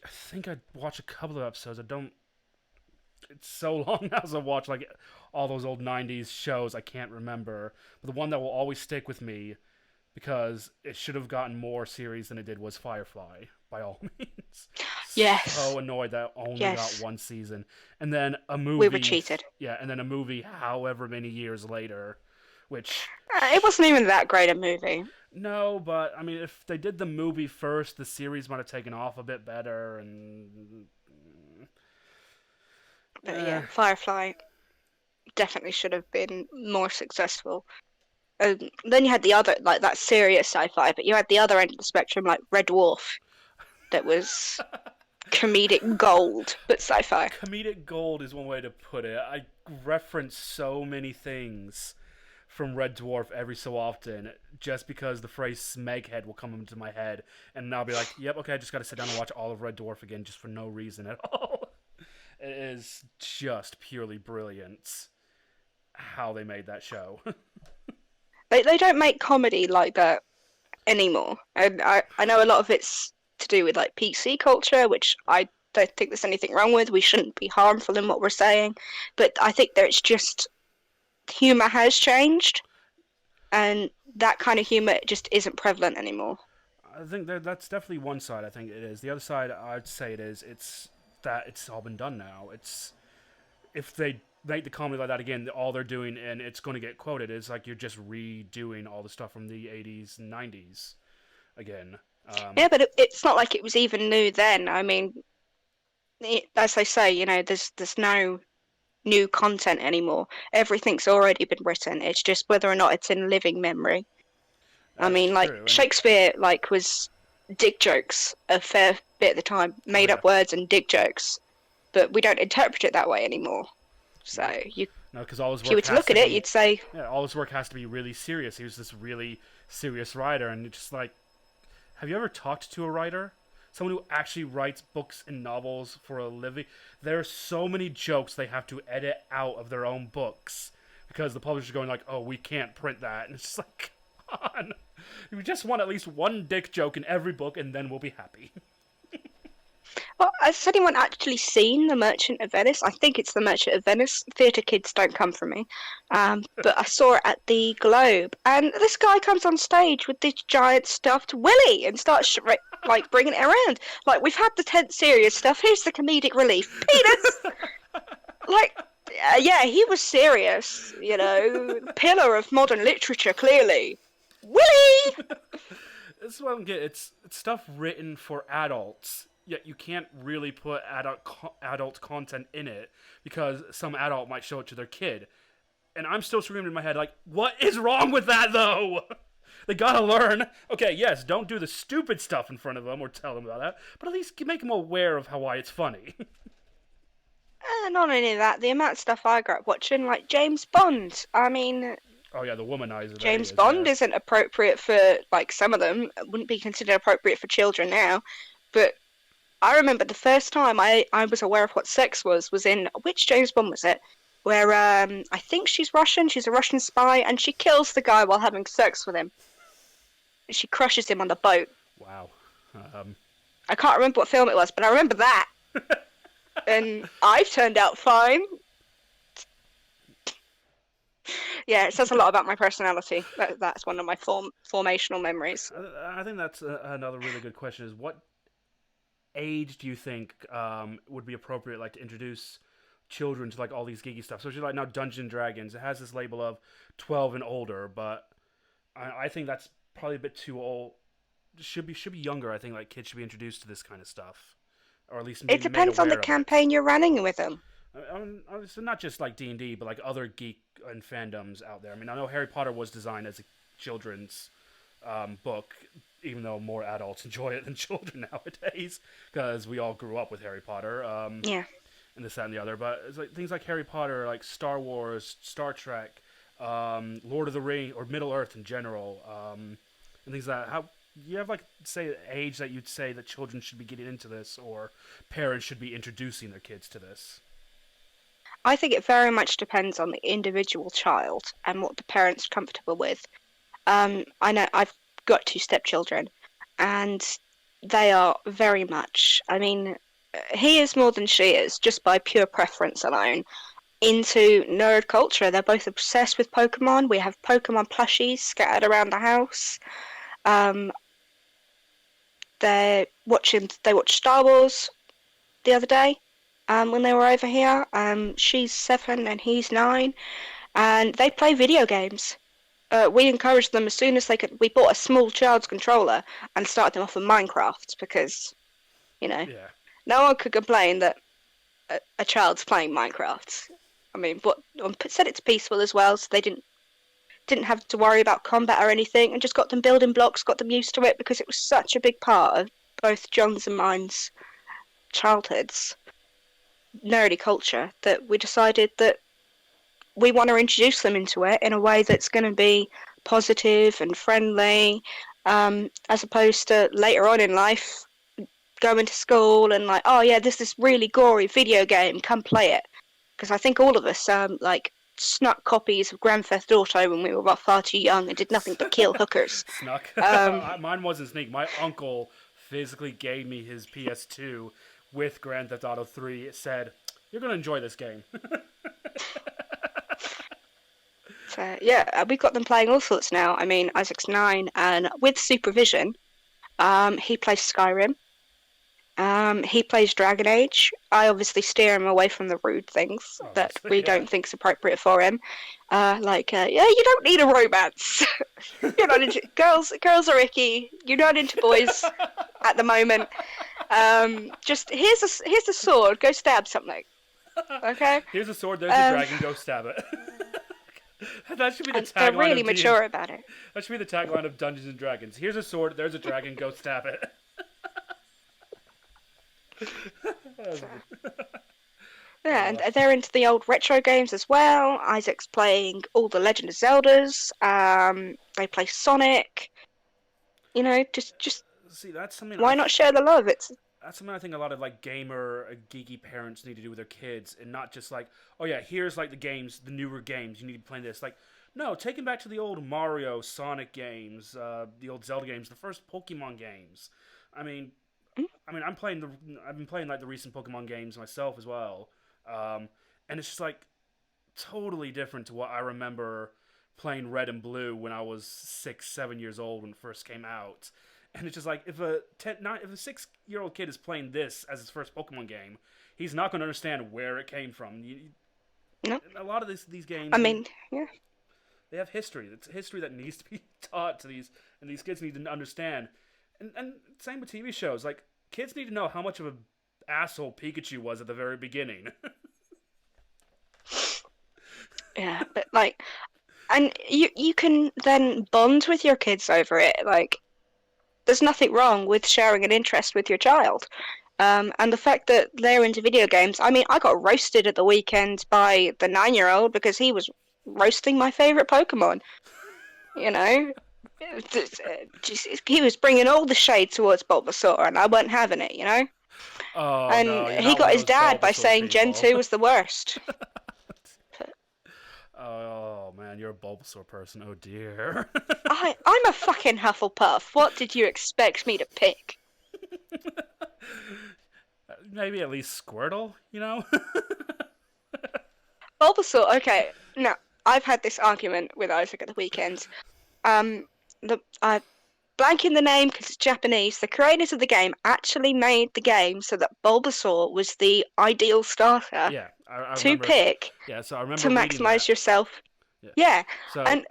I think I watched a couple of episodes. I don't. It's so long now as I watch like all those old '90s shows. I can't remember. But the one that will always stick with me because it should have gotten more series than it did was Firefly. By all means, Yes. so annoyed that it only Yes. got one season, and then a movie. We were cheated. Yeah, and then a movie, however many years later, which It wasn't even that great a movie. no, but I mean, if they did the movie first, the series might have taken off a bit better, and But yeah, Firefly definitely should have been more successful. Then you had the other, like that serious sci-fi, but you had the other end of the spectrum, like Red Dwarf, that was comedic gold, but sci-fi. comedic gold is one way to put it. I reference so many things from Red Dwarf every so often, just because the phrase "smeghead" will come into my head, and I'll be like, "Yep, okay, I just got to sit down and watch all of Red Dwarf again, just for no reason at all." It is just purely brilliant how they made that show. They don't make comedy like that anymore. And I know a lot of it's to do with like PC culture, which I don't think there's anything wrong with. We shouldn't be harmful in what we're saying. But I think that it's just humor has changed, and that kind of humor just isn't prevalent anymore. I think that's definitely one side. I think it is. The other side, I'd say it's that it's all been done now. It's if they make the comedy like that again, all they're doing, and it's going to get quoted, is like you're just redoing all the stuff from the 80s and 90s again. Yeah, but it's not like it was even new then. I mean, as they say, there's no new content anymore. Everything's already been written. It's just whether or not it's in living memory. I That's mean, like true. Shakespeare, like was dick jokes a fair bit at the time, made yeah. up words and dick jokes, but we don't interpret it that way anymore. So No, because all his if you were work to has look to at it, be you'd say, yeah, all his work has to be really serious. He was this really serious writer, and it's just like, have you ever talked to a writer? Someone who actually writes books and novels for a living. There are so many jokes they have to edit out of their own books because the publisher's going like, "Oh, we can't print that," and it's just like, come on, we just want at least one dick joke in every book, and then we'll be happy. well, has anyone actually seen The Merchant of Venice? I think it's The Merchant of Venice. Theatre kids don't come for me. But I saw it at the Globe, and this guy comes on stage with this giant stuffed Willy and starts like bringing it around. Like, we've had the tense serious stuff. Here's the comedic relief. Penis! Like, yeah, he was serious. Pillar of modern literature, clearly. Willy! This is what I don't get. It's stuff written for adults, yet you can't really put adult content in it because some adult might show it to their kid. And I'm still screaming in my head like, what is wrong with that though? They gotta learn. Okay, yes, don't do the stupid stuff in front of them or tell them about that, but at least make them aware of why it's funny. Not only that, the amount of stuff I grew up watching, like James Bond. I mean, Oh yeah, the womanizer. James Bond isn't appropriate for, like, some of them. It wouldn't be considered appropriate for children now. But I remember the first time I was aware of what sex was in, which James Bond was it? Where I think she's Russian, she's a Russian spy, and she kills the guy while having sex with him. She crushes him on the boat. Wow. I can't remember what film it was, but I remember that. And I've turned out fine. Yeah, it says a lot about my personality. That's one of my formational memories. I think that's another really good question. Is what age do you think would be appropriate, like, to introduce children to like all these geeky stuff? So it's like now Dungeons and Dragons. It has this label of 12 and older, but I think that's probably a bit too old. Should be younger. I think like kids should be introduced to this kind of stuff, or at least It depends on the campaign you're running with them. So not just like D&D, but like other geek and fandoms out there. I mean, I know Harry Potter was designed as a children's book, even though more adults enjoy it than children nowadays, because we all grew up with Harry Potter. Yeah. And this, that, and the other. But it's like things like Harry Potter, like Star Wars, Star Trek, Lord of the Ring or Middle Earth in general, and things like that. How you have like say age that you'd say that children should be getting into this, or parents should be introducing their kids to this? I think it very much depends on the individual child and what the parent's comfortable with. I know I've got two stepchildren, and they are very much, I mean, he is more than she is, just by pure preference alone, into nerd culture. They're both obsessed with Pokemon. We have Pokemon plushies scattered around the house. Um, they watched Star Wars the other day, when they were over here. She's 7 and he's 9, and they play video games. We encouraged them as soon as they could. We bought a small child's controller and started them off of Minecraft because, you know, Yeah. no one could complain that a child's playing Minecraft. I mean, but set it to peaceful as well, so they didn't have to worry about combat or anything, and just got them building blocks, got them used to it because it was such a big part of both John's and mine's childhoods, nerdy culture, that we decided that we want to introduce them into it in a way that's going to be positive and friendly, as opposed to later on in life going to school and like, oh yeah, this really gory video game, come play it. Because I think all of us like snuck copies of Grand Theft Auto when we were about far too young and did nothing but kill hookers. Snuck. Um, Mine wasn't sneak. My uncle physically gave me his PS2 with Grand Theft Auto 3. It said, "You're gonna enjoy this game." so yeah, we've got them playing all sorts now. I mean, Isaac's 9, and with supervision, he plays Skyrim. He plays Dragon Age. I obviously steer him away from the rude things that Obviously, we yeah. don't think's appropriate for him. Yeah, you don't need a romance. You're not into girls. Girls are icky. You're not into boys at the moment. Just here's a sword. Go stab something. Okay. Here's a sword. There's a dragon. Go stab it. That should be the And they're tagline really of mature about it. That should be the tagline of Dungeons and Dragons. Here's a sword. There's a dragon. Go stab it. Yeah, and they're into the old retro games as well. Isaac's playing all the Legend of Zeldas. They play Sonic. You know, just See, that's something. why not share the love? That's something I think a lot of like gamer, geeky parents need to do with their kids, and not just like, oh yeah, here's like the games, the newer games. You need to play this. Like, no, take them back to the old Mario, Sonic games, the old Zelda games, the first Pokemon games. I mean, I've been playing like the recent Pokemon games myself as well, and it's just like totally different to what I remember playing Red and Blue when I was 6, 7 years old when it first came out. And it's just like if a 6-year-old kid is playing this as his first Pokemon game, he's not going to understand where it came from. No. A lot of these games, I mean, yeah. they have history. It's history that needs to be taught to these, and these kids need to understand. And same with TV shows. Like kids need to know how much of a asshole Pikachu was at the very beginning. Yeah, but like, and you can then bond with your kids over it. Like, there's nothing wrong with sharing an interest with your child. And the fact that they're into video games, I mean, I got roasted at the weekend by the 9-year-old because he was roasting my favorite Pokemon. You know, he was bringing all the shade towards Bulbasaur, and I wasn't having it. You know, Oh and no, you're he not got one of his those dad by Bulbasaur saying Gen people. 2 was the worst. Oh man, you're a Bulbasaur person. Oh dear. I'm a fucking Hufflepuff. What did you expect me to pick? Maybe at least Squirtle, you know? Bulbasaur, okay. Now, I've had this argument with Isaac at the weekend. The blanking the name because it's Japanese. The creators of the game actually made the game so that Bulbasaur was the ideal starter Yeah, I to remember. pick Yeah, so I remember to reading maximize that. yourself. Yeah. Yeah, So and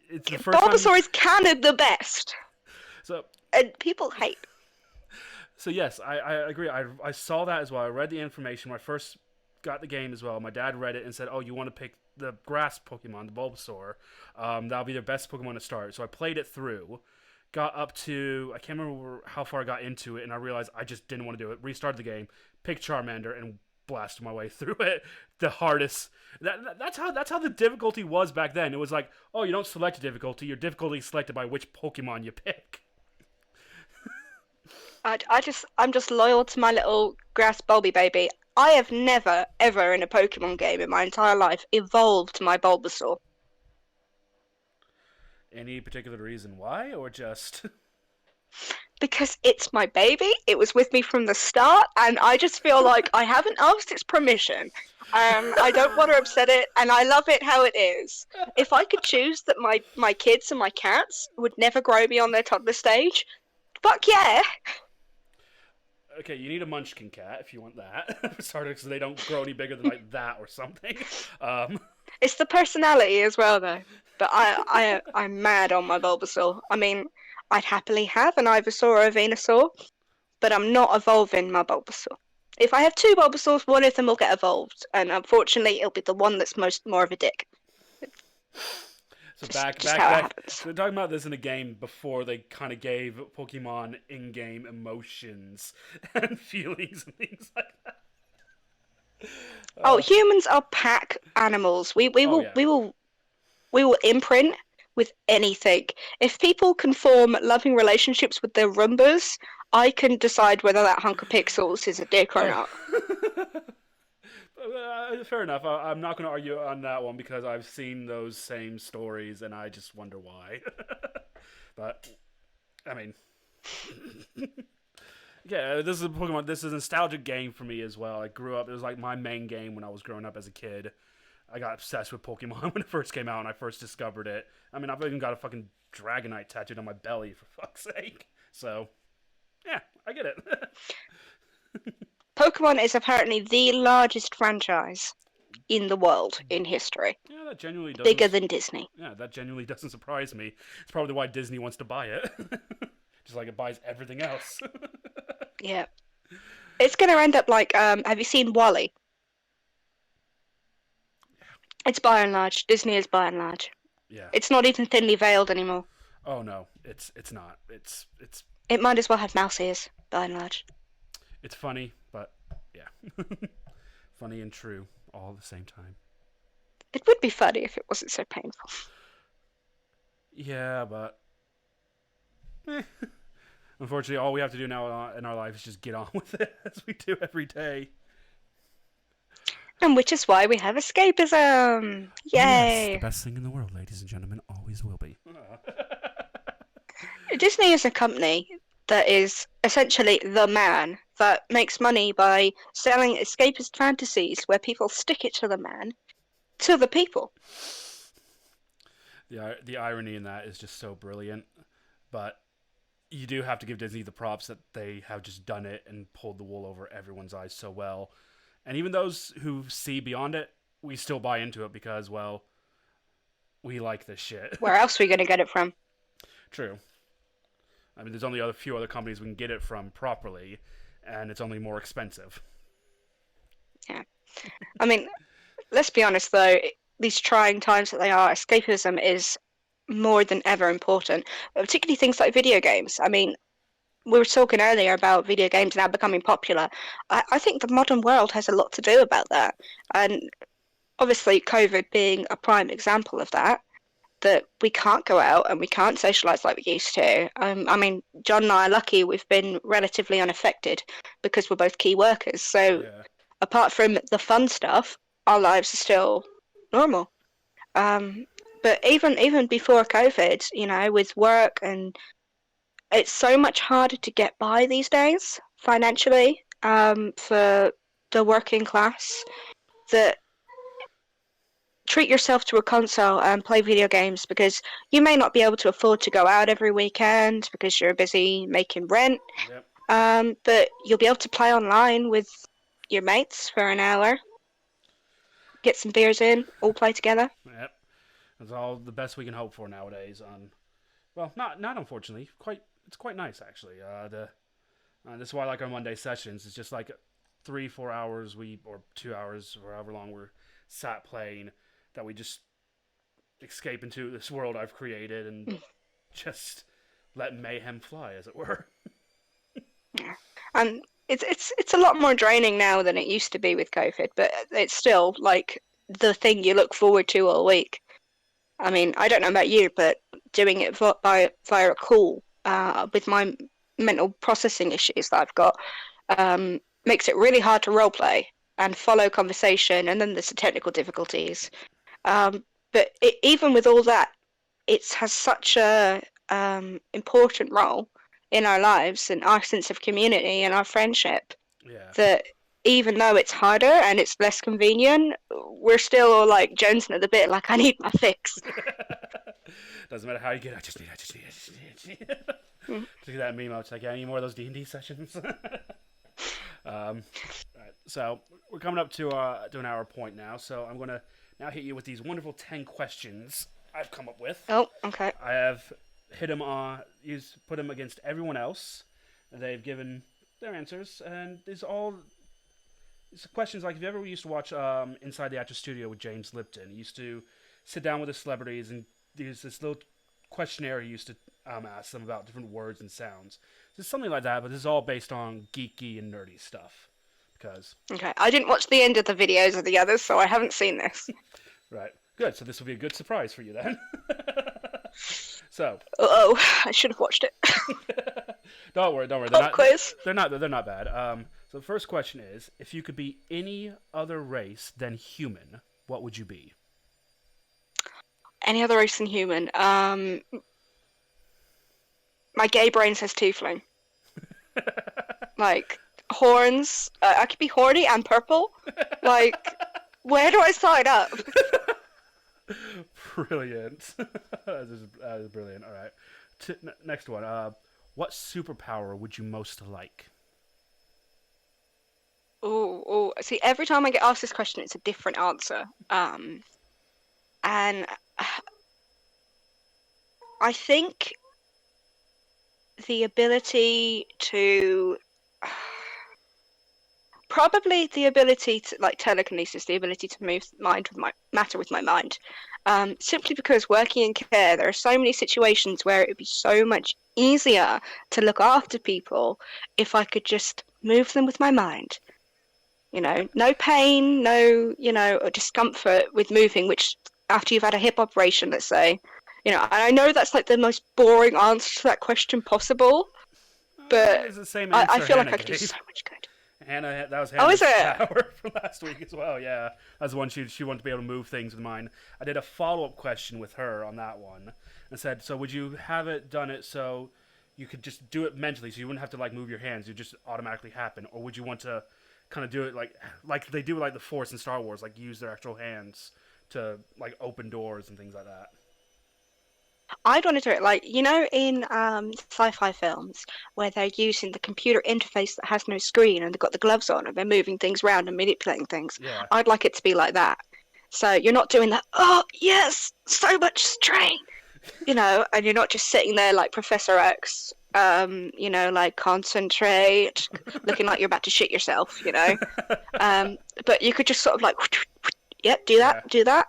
it's the first time. Bulbasaur is canon the best, So and people hate. yes, I agree. I saw that as well. I read the information when I first got the game as well. My dad read it and said, "Oh, you want to pick the grass Pokemon, the Bulbasaur? That'll be their best Pokemon to start." So I played it through. Got up to, I can't remember how far I got into it, and I realized I just didn't want to do it. Restarted the game, picked Charmander, and blasted my way through it. The hardest. That's how the difficulty was back then. It was like, oh, you don't select a difficulty. Your difficulty is selected by which Pokemon you pick. I'm just loyal to my little grass Bulby baby. I have never, ever in a Pokemon game in my entire life evolved my Bulbasaur. Any particular reason why, or just? Because it's my baby. It was with me from the start, and I just feel like I haven't asked its permission. I don't want to upset it, and I love it how it is. If I could choose that my kids and my cats would never grow beyond their toddler stage, fuck yeah. Okay, you need a Munchkin cat if you want that. For starters, so they don't grow any bigger than like that or something. It's the personality as well, though. But I'm mad on my Bulbasaur. I mean, I'd happily have an Ivysaur or a Venusaur, but I'm not evolving my Bulbasaur. If I have two Bulbasaurs, one of them will get evolved, and unfortunately, it'll be the one that's more of a dick. So just how it happens. So we're talking about this in a game before they kind of gave Pokemon in-game emotions and feelings and things like that. Oh, humans are pack animals. We will imprint with anything. If people can form loving relationships with their Roombas, I can decide whether that hunk of pixels is a dick or not. Fair enough. I'm not going to argue on that one because I've seen those same stories and I just wonder why. But, I mean, yeah, this is a Pokemon. This is a nostalgic game for me as well. I grew up. It was like my main game when I was growing up as a kid. I got obsessed with Pokemon when it first came out and I first discovered it. I mean, I've even got a fucking Dragonite tattooed on my belly, for fuck's sake. So, yeah, I get it. Pokemon is apparently the largest franchise in the world in history. Yeah, that genuinely doesn't. Bigger than Disney. Yeah, that genuinely doesn't surprise me. It's probably why Disney wants to buy it. Just like it buys everything else. Yeah. It's going to end up like, have you seen WALL-E? It's by and large. Disney is by and large. Yeah. It's not even thinly veiled anymore. Oh no, it's not. It's It might as well have mouse ears, by and large. It's funny, but yeah. Funny and true all at the same time. It would be funny if it wasn't so painful. Yeah, but unfortunately, all we have to do now in our life is just get on with it as we do every day. And which is why we have escapism. Yay! Yes, the best thing in the world, ladies and gentlemen, always will be. Disney is a company that is essentially the man that makes money by selling escapist fantasies where people stick it to the man, to the people. The irony in that is just so brilliant, but you do have to give Disney the props that they have just done it and pulled the wool over everyone's eyes so well. And even those who see beyond it, we still buy into it because, well, we like this shit. Where else are we going to get it from? True. I mean, there's only a few other companies we can get it from properly, and it's only more expensive. Yeah. I mean, let's be honest, though, these trying times that they are, escapism is more than ever important, particularly things like video games. I mean, we were talking earlier about video games now becoming popular. I think the modern world has a lot to do about that. And obviously COVID being a prime example of that we can't go out and we can't socialise like we used to. I mean, John and I are lucky we've been relatively unaffected because we're both key workers. So apart from the fun stuff, our lives are still normal. But even before COVID, you know, with work and it's so much harder to get by these days financially for the working class that treat yourself to a console and play video games because you may not be able to afford to go out every weekend because you're busy making rent. Yep. But you'll be able to play online with your mates for an hour, get some beers in, all play together. Yep. That's all the best we can hope for nowadays. Well, not unfortunately. It's quite nice actually. This is why I like our Monday sessions. It's just like 3-4 hours or 2 hours or however long we're sat playing that we just escape into this world I've created and just let mayhem fly, as it were. And it's a lot more draining now than it used to be with COVID, but it's still like the thing you look forward to all week. I mean, I don't know about you, but doing it via a call with my mental processing issues that I've got makes it really hard to role play and follow conversation, and then there's the technical difficulties. But even with all that, it has such a important role in our lives and our sense of community and our friendship Yeah. that even though it's harder and it's less convenient, we're still all like jonesing at the bit, like I need my fix. Doesn't matter how you get. I just need. Mm. To that meme, I was like, yeah, any more of those D&D sessions? Right, so we're coming up to an hour point now, so I'm gonna now hit you with these wonderful 10 questions I've come up with. Oh, okay. I have hit them put them against everyone else. They've given their answers, and these questions like if you ever used to watch Inside the Actor Studio with James Lipton, he used to sit down with the celebrities and there's this little questionnaire he used to ask them about different words and sounds. It's something like that, but this is all based on geeky and nerdy stuff. Because Okay, I didn't watch the end of the videos of the others, so I haven't seen this. right, good. So this will be a good surprise for you then. So. Oh, I should have watched it. Don't worry. Pop quiz. They're not bad. So the first question is, if you could be any other race than human, what would you be? Any other race than human? My gay brain says tiefling. Like horns. I could be horny and purple. Like, where do I sign up? Brilliant. That is brilliant. All right. Next one. What superpower would you most like? Oh. See, every time I get asked this question, it's a different answer. And I think the ability to probably the ability to like telekinesis, the ability to move matter with my mind. Simply because working in care, there are so many situations where it would be so much easier to look after people if I could just move them with my mind. No pain, no, discomfort with moving, which after you've had a hip operation, let's say, and I know that's like the most boring answer to that question possible, but It's the same I answer feel Hannah like I could do gave. so much good. Hannah, that was Oh, Hannah's is it? power from last week as well. Yeah, that's the one she wanted to be able to move things with mine. I did a follow-up question with her on that one and said, so would you have it done it so you could just do it mentally, so you wouldn't have to like move your hands, it would just automatically happen, or would you want to kind of do it like they do like the Force in Star Wars, like use their actual hands to like open doors and things like that? I'd want to do it like, in sci-fi films where they're using the computer interface that has no screen and they've got the gloves on and they're moving things around and manipulating things. Yeah. I'd like it to be like that. So you're not doing that, oh, yes, so much strain, and you're not just sitting there like Professor X, like concentrate, looking like you're about to shit yourself, But you could just sort of like, yep, do that,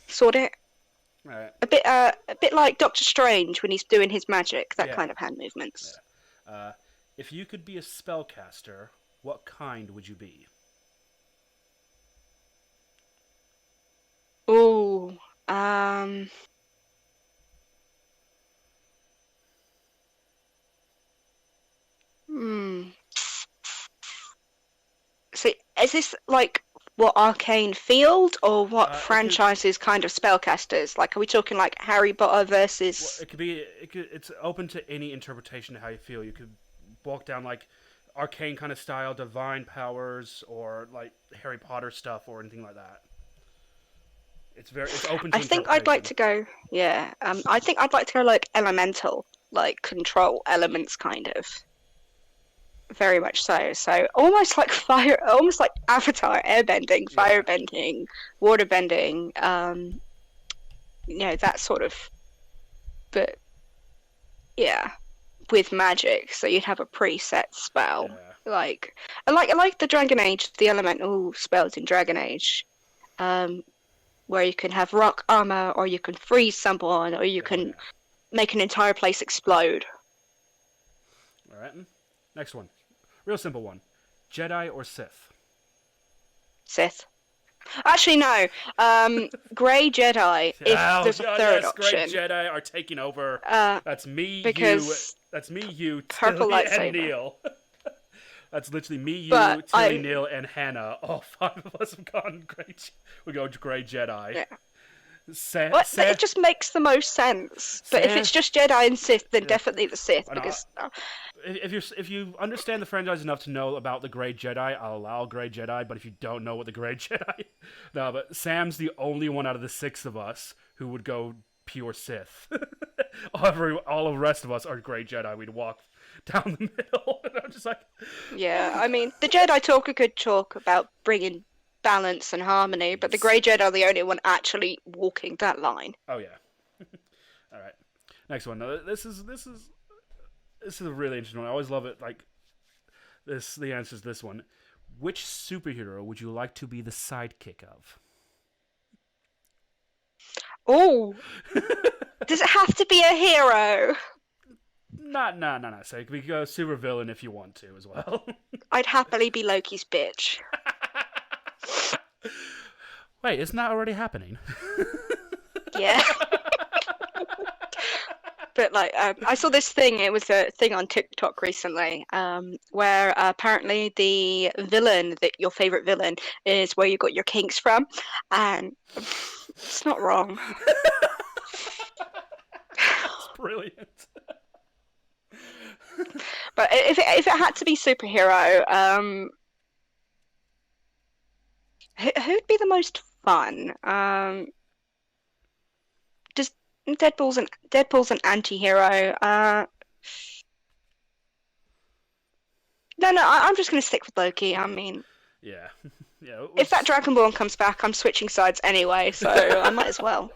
sort it. Right. A bit like Doctor Strange when he's doing his magic, that kind of hand movements. Yeah. If you could be a spellcaster, what kind would you be? Ooh, See, is this like what Arcane Field or what franchises kind of spellcasters? Like, are we talking like Harry Potter versus? Well, it could be. It's open to any interpretation of how you feel. You could walk down like arcane kind of style, divine powers, or like Harry Potter stuff, or anything like that. It's open to I think I'd like to go. Yeah. I think I'd like to go like elemental, like control elements, kind of. Very much so. So almost like fire, almost like Avatar, airbending, firebending, waterbending, that sort of. But yeah, with magic, so you'd have a preset spell. Yeah. Like I like the Dragon Age, the elemental spells in Dragon Age, where you can have rock armor, or you can freeze someone, or you can make an entire place explode. All right. Next one. Real simple one. Jedi or Sith? Sith. Actually, no. Grey Jedi, if Oh, there's a third yes, Great option. Jedi are taking over. Uh, That's me, you, because purple Tilly, and lightsaber. Neil. That's literally me, you, But Tilly, Neil, and Hannah. All 5 of us have gone great. We go Grey Jedi. yeah. Sa- What? Sa- It just makes the most sense. But if it's just Jedi and Sith, then definitely the Sith, I know, because if you understand the franchise enough to know about the Grey Jedi, I'll allow Grey Jedi. But if you don't know what the Grey Jedi, no. But Sam's the only one out of the 6 of us who would go pure Sith. All of the rest of us are Grey Jedi. We'd walk down the middle, and I'm just like, yeah. I mean, the Jedi talk a good talk about bringing balance and harmony, but the Grey Jedi are the only one actually walking that line. oh yeah. All right, next one. Now, this is a really interesting one. I always love it. Like this, the answer is this one. Which superhero would you like to be the sidekick of? Oh, does it have to be a hero? No. So we could go super villain if you want to as well. I'd happily be Loki's bitch. Wait, isn't that already happening? Yeah. But like, I saw this thing. It was a thing on TikTok recently, where apparently the villain, that your favorite villain, is where you got your kinks from, and it's not wrong. It's brilliant. But if it had to be superhero, who'd be the most fun? Just Deadpool's an anti-hero. No, I'm just gonna stick with Loki. I mean, Yeah. Yeah. if that Dragonborn comes back, I'm switching sides anyway, so I might as well.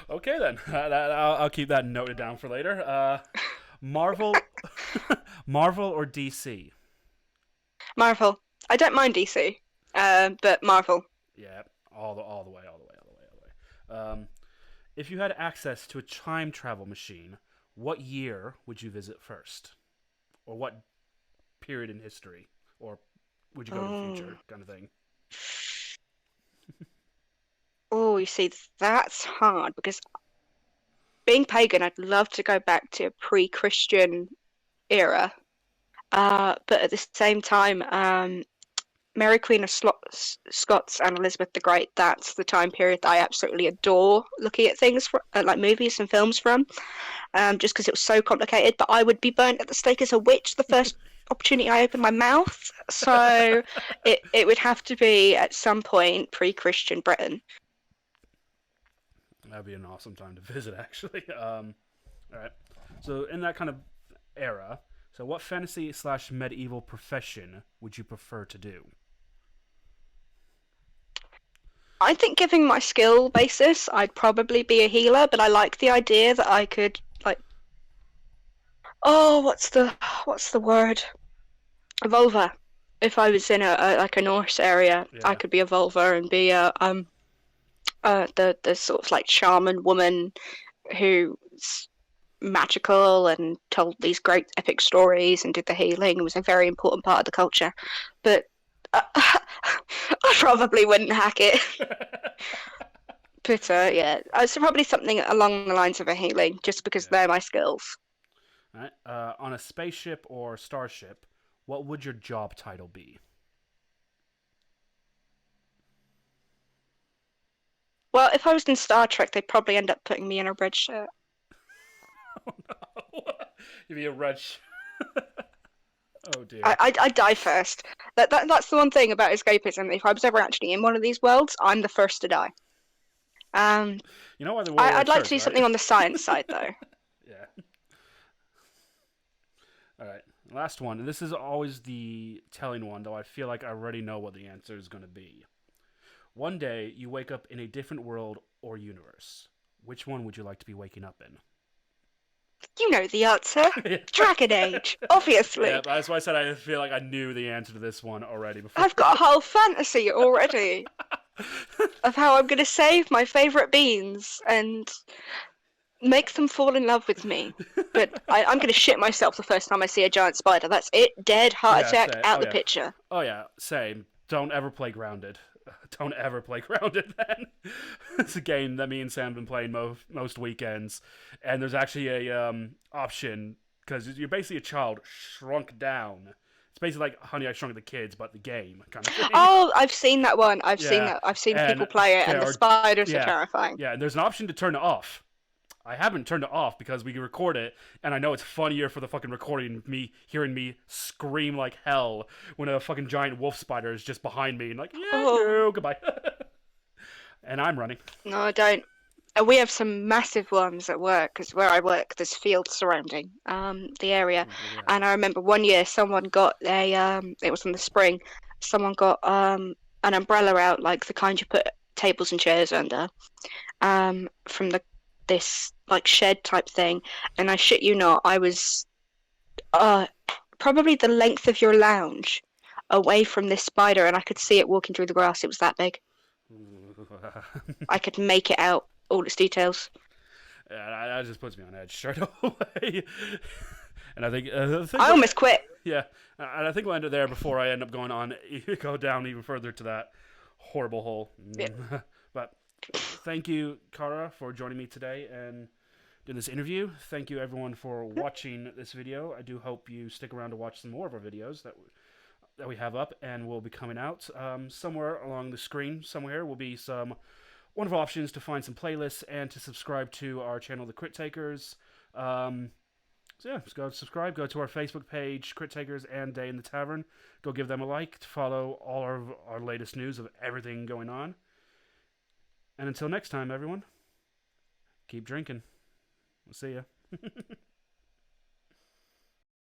Okay then. I'll keep that noted down for later. Marvel, Marvel or DC? Marvel. I don't mind DC, but Marvel. Yeah, all the way. If you had access to a time travel machine, what year would you visit first, or what period in history, or would you go to the future, kind of thing? Oh, you see, that's hard because being pagan, I'd love to go back to a pre-Christian era. But at the same time, Mary Queen of Scots and Elizabeth the Great, that's the time period that I absolutely adore looking at things, like movies and films from, just because it was so complicated. But I would be burnt at the stake as a witch the first opportunity I opened my mouth. So it would have to be at some point pre-Christian Britain. That'd be an awesome time to visit, actually. All right. So in that kind of era, so what fantasy / medieval profession would you prefer to do? I think, given my skill basis, I'd probably be a healer, but I like the idea that I could, like, what's the word? Evolver. If I was in a Norse area, Yeah. I could be a Volver and be the sort of like shaman woman who's magical and told these great epic stories and did the healing. It was a very important part of the culture. But I probably wouldn't hack it. But yeah, it's probably something along the lines of a healing, just because they're my skills. All right. On a spaceship or starship, what would your job title be? Well, if I was in Star Trek, they'd probably end up putting me in a red shirt. Oh no! You'd be a red. Oh dear. I die first. That's the one thing about escapism. If I was ever actually in one of these worlds, I'm the first to die. You know why the I'd like to do something on the science side, though. Yeah. All right. Last one. And this is always the telling one, though I feel like I already know what the answer is going to be. One day, you wake up in a different world or universe. Which one would you like to be waking up in? You know the answer. Dragon Age, obviously. Yeah, that's why I said I feel like I knew the answer to this one already before. I've got a whole fantasy already of how I'm going to save my favourite beans and Make them fall in love with me. But I'm going to shit myself the first time I see a giant spider. That's it. Dead, heart Yeah, attack, say, out oh the yeah, picture. oh yeah, same. Don't ever play Grounded. Don't ever play Grounded, then. It's a game that me and Sam have been playing most weekends, and there's actually a option because you're basically a child shrunk down. It's basically like Honey, I Shrunk the Kids, but the game kind of thing. Oh, I've seen that one. I've seen Yeah, that. I've seen people and play it, and there the are spiders are yeah, terrifying. yeah, and there's an option to turn it off. I haven't turned it off because we can record it, and I know it's funnier for the fucking recording, me hearing me scream like hell when a fucking giant wolf spider is just behind me and like, yeah, Oh, no, goodbye. And I'm running. no, I don't. We have some massive ones at work because where I work, there's fields surrounding the area. Yeah. And I remember one year someone got it was in the spring, someone got an umbrella out, like the kind you put tables and chairs under, from this like shed type thing. And I shit you not, I was uh probably the length of your lounge away from this spider, and I could see it walking through the grass. It was that big. I could make it out, all its details. Yeah, that just puts me on edge straight away. And I almost quit. yeah, and I think we'll end it there before I end up go down even further to that horrible hole. Yeah. But thank you, Cara, for joining me today and doing this interview. Thank you, everyone, for watching this video. I do hope you stick around to watch some more of our videos that we have up and will be coming out. Somewhere along the screen, somewhere, will be some wonderful options to find some playlists and to subscribe to our channel, The Crit Takers. So yeah, just go subscribe. Go to our Facebook page, Crit Takers and Day in the Tavern. Go give them a like to follow all of our latest news of everything going on. And until next time, everyone, keep drinking. We'll see ya.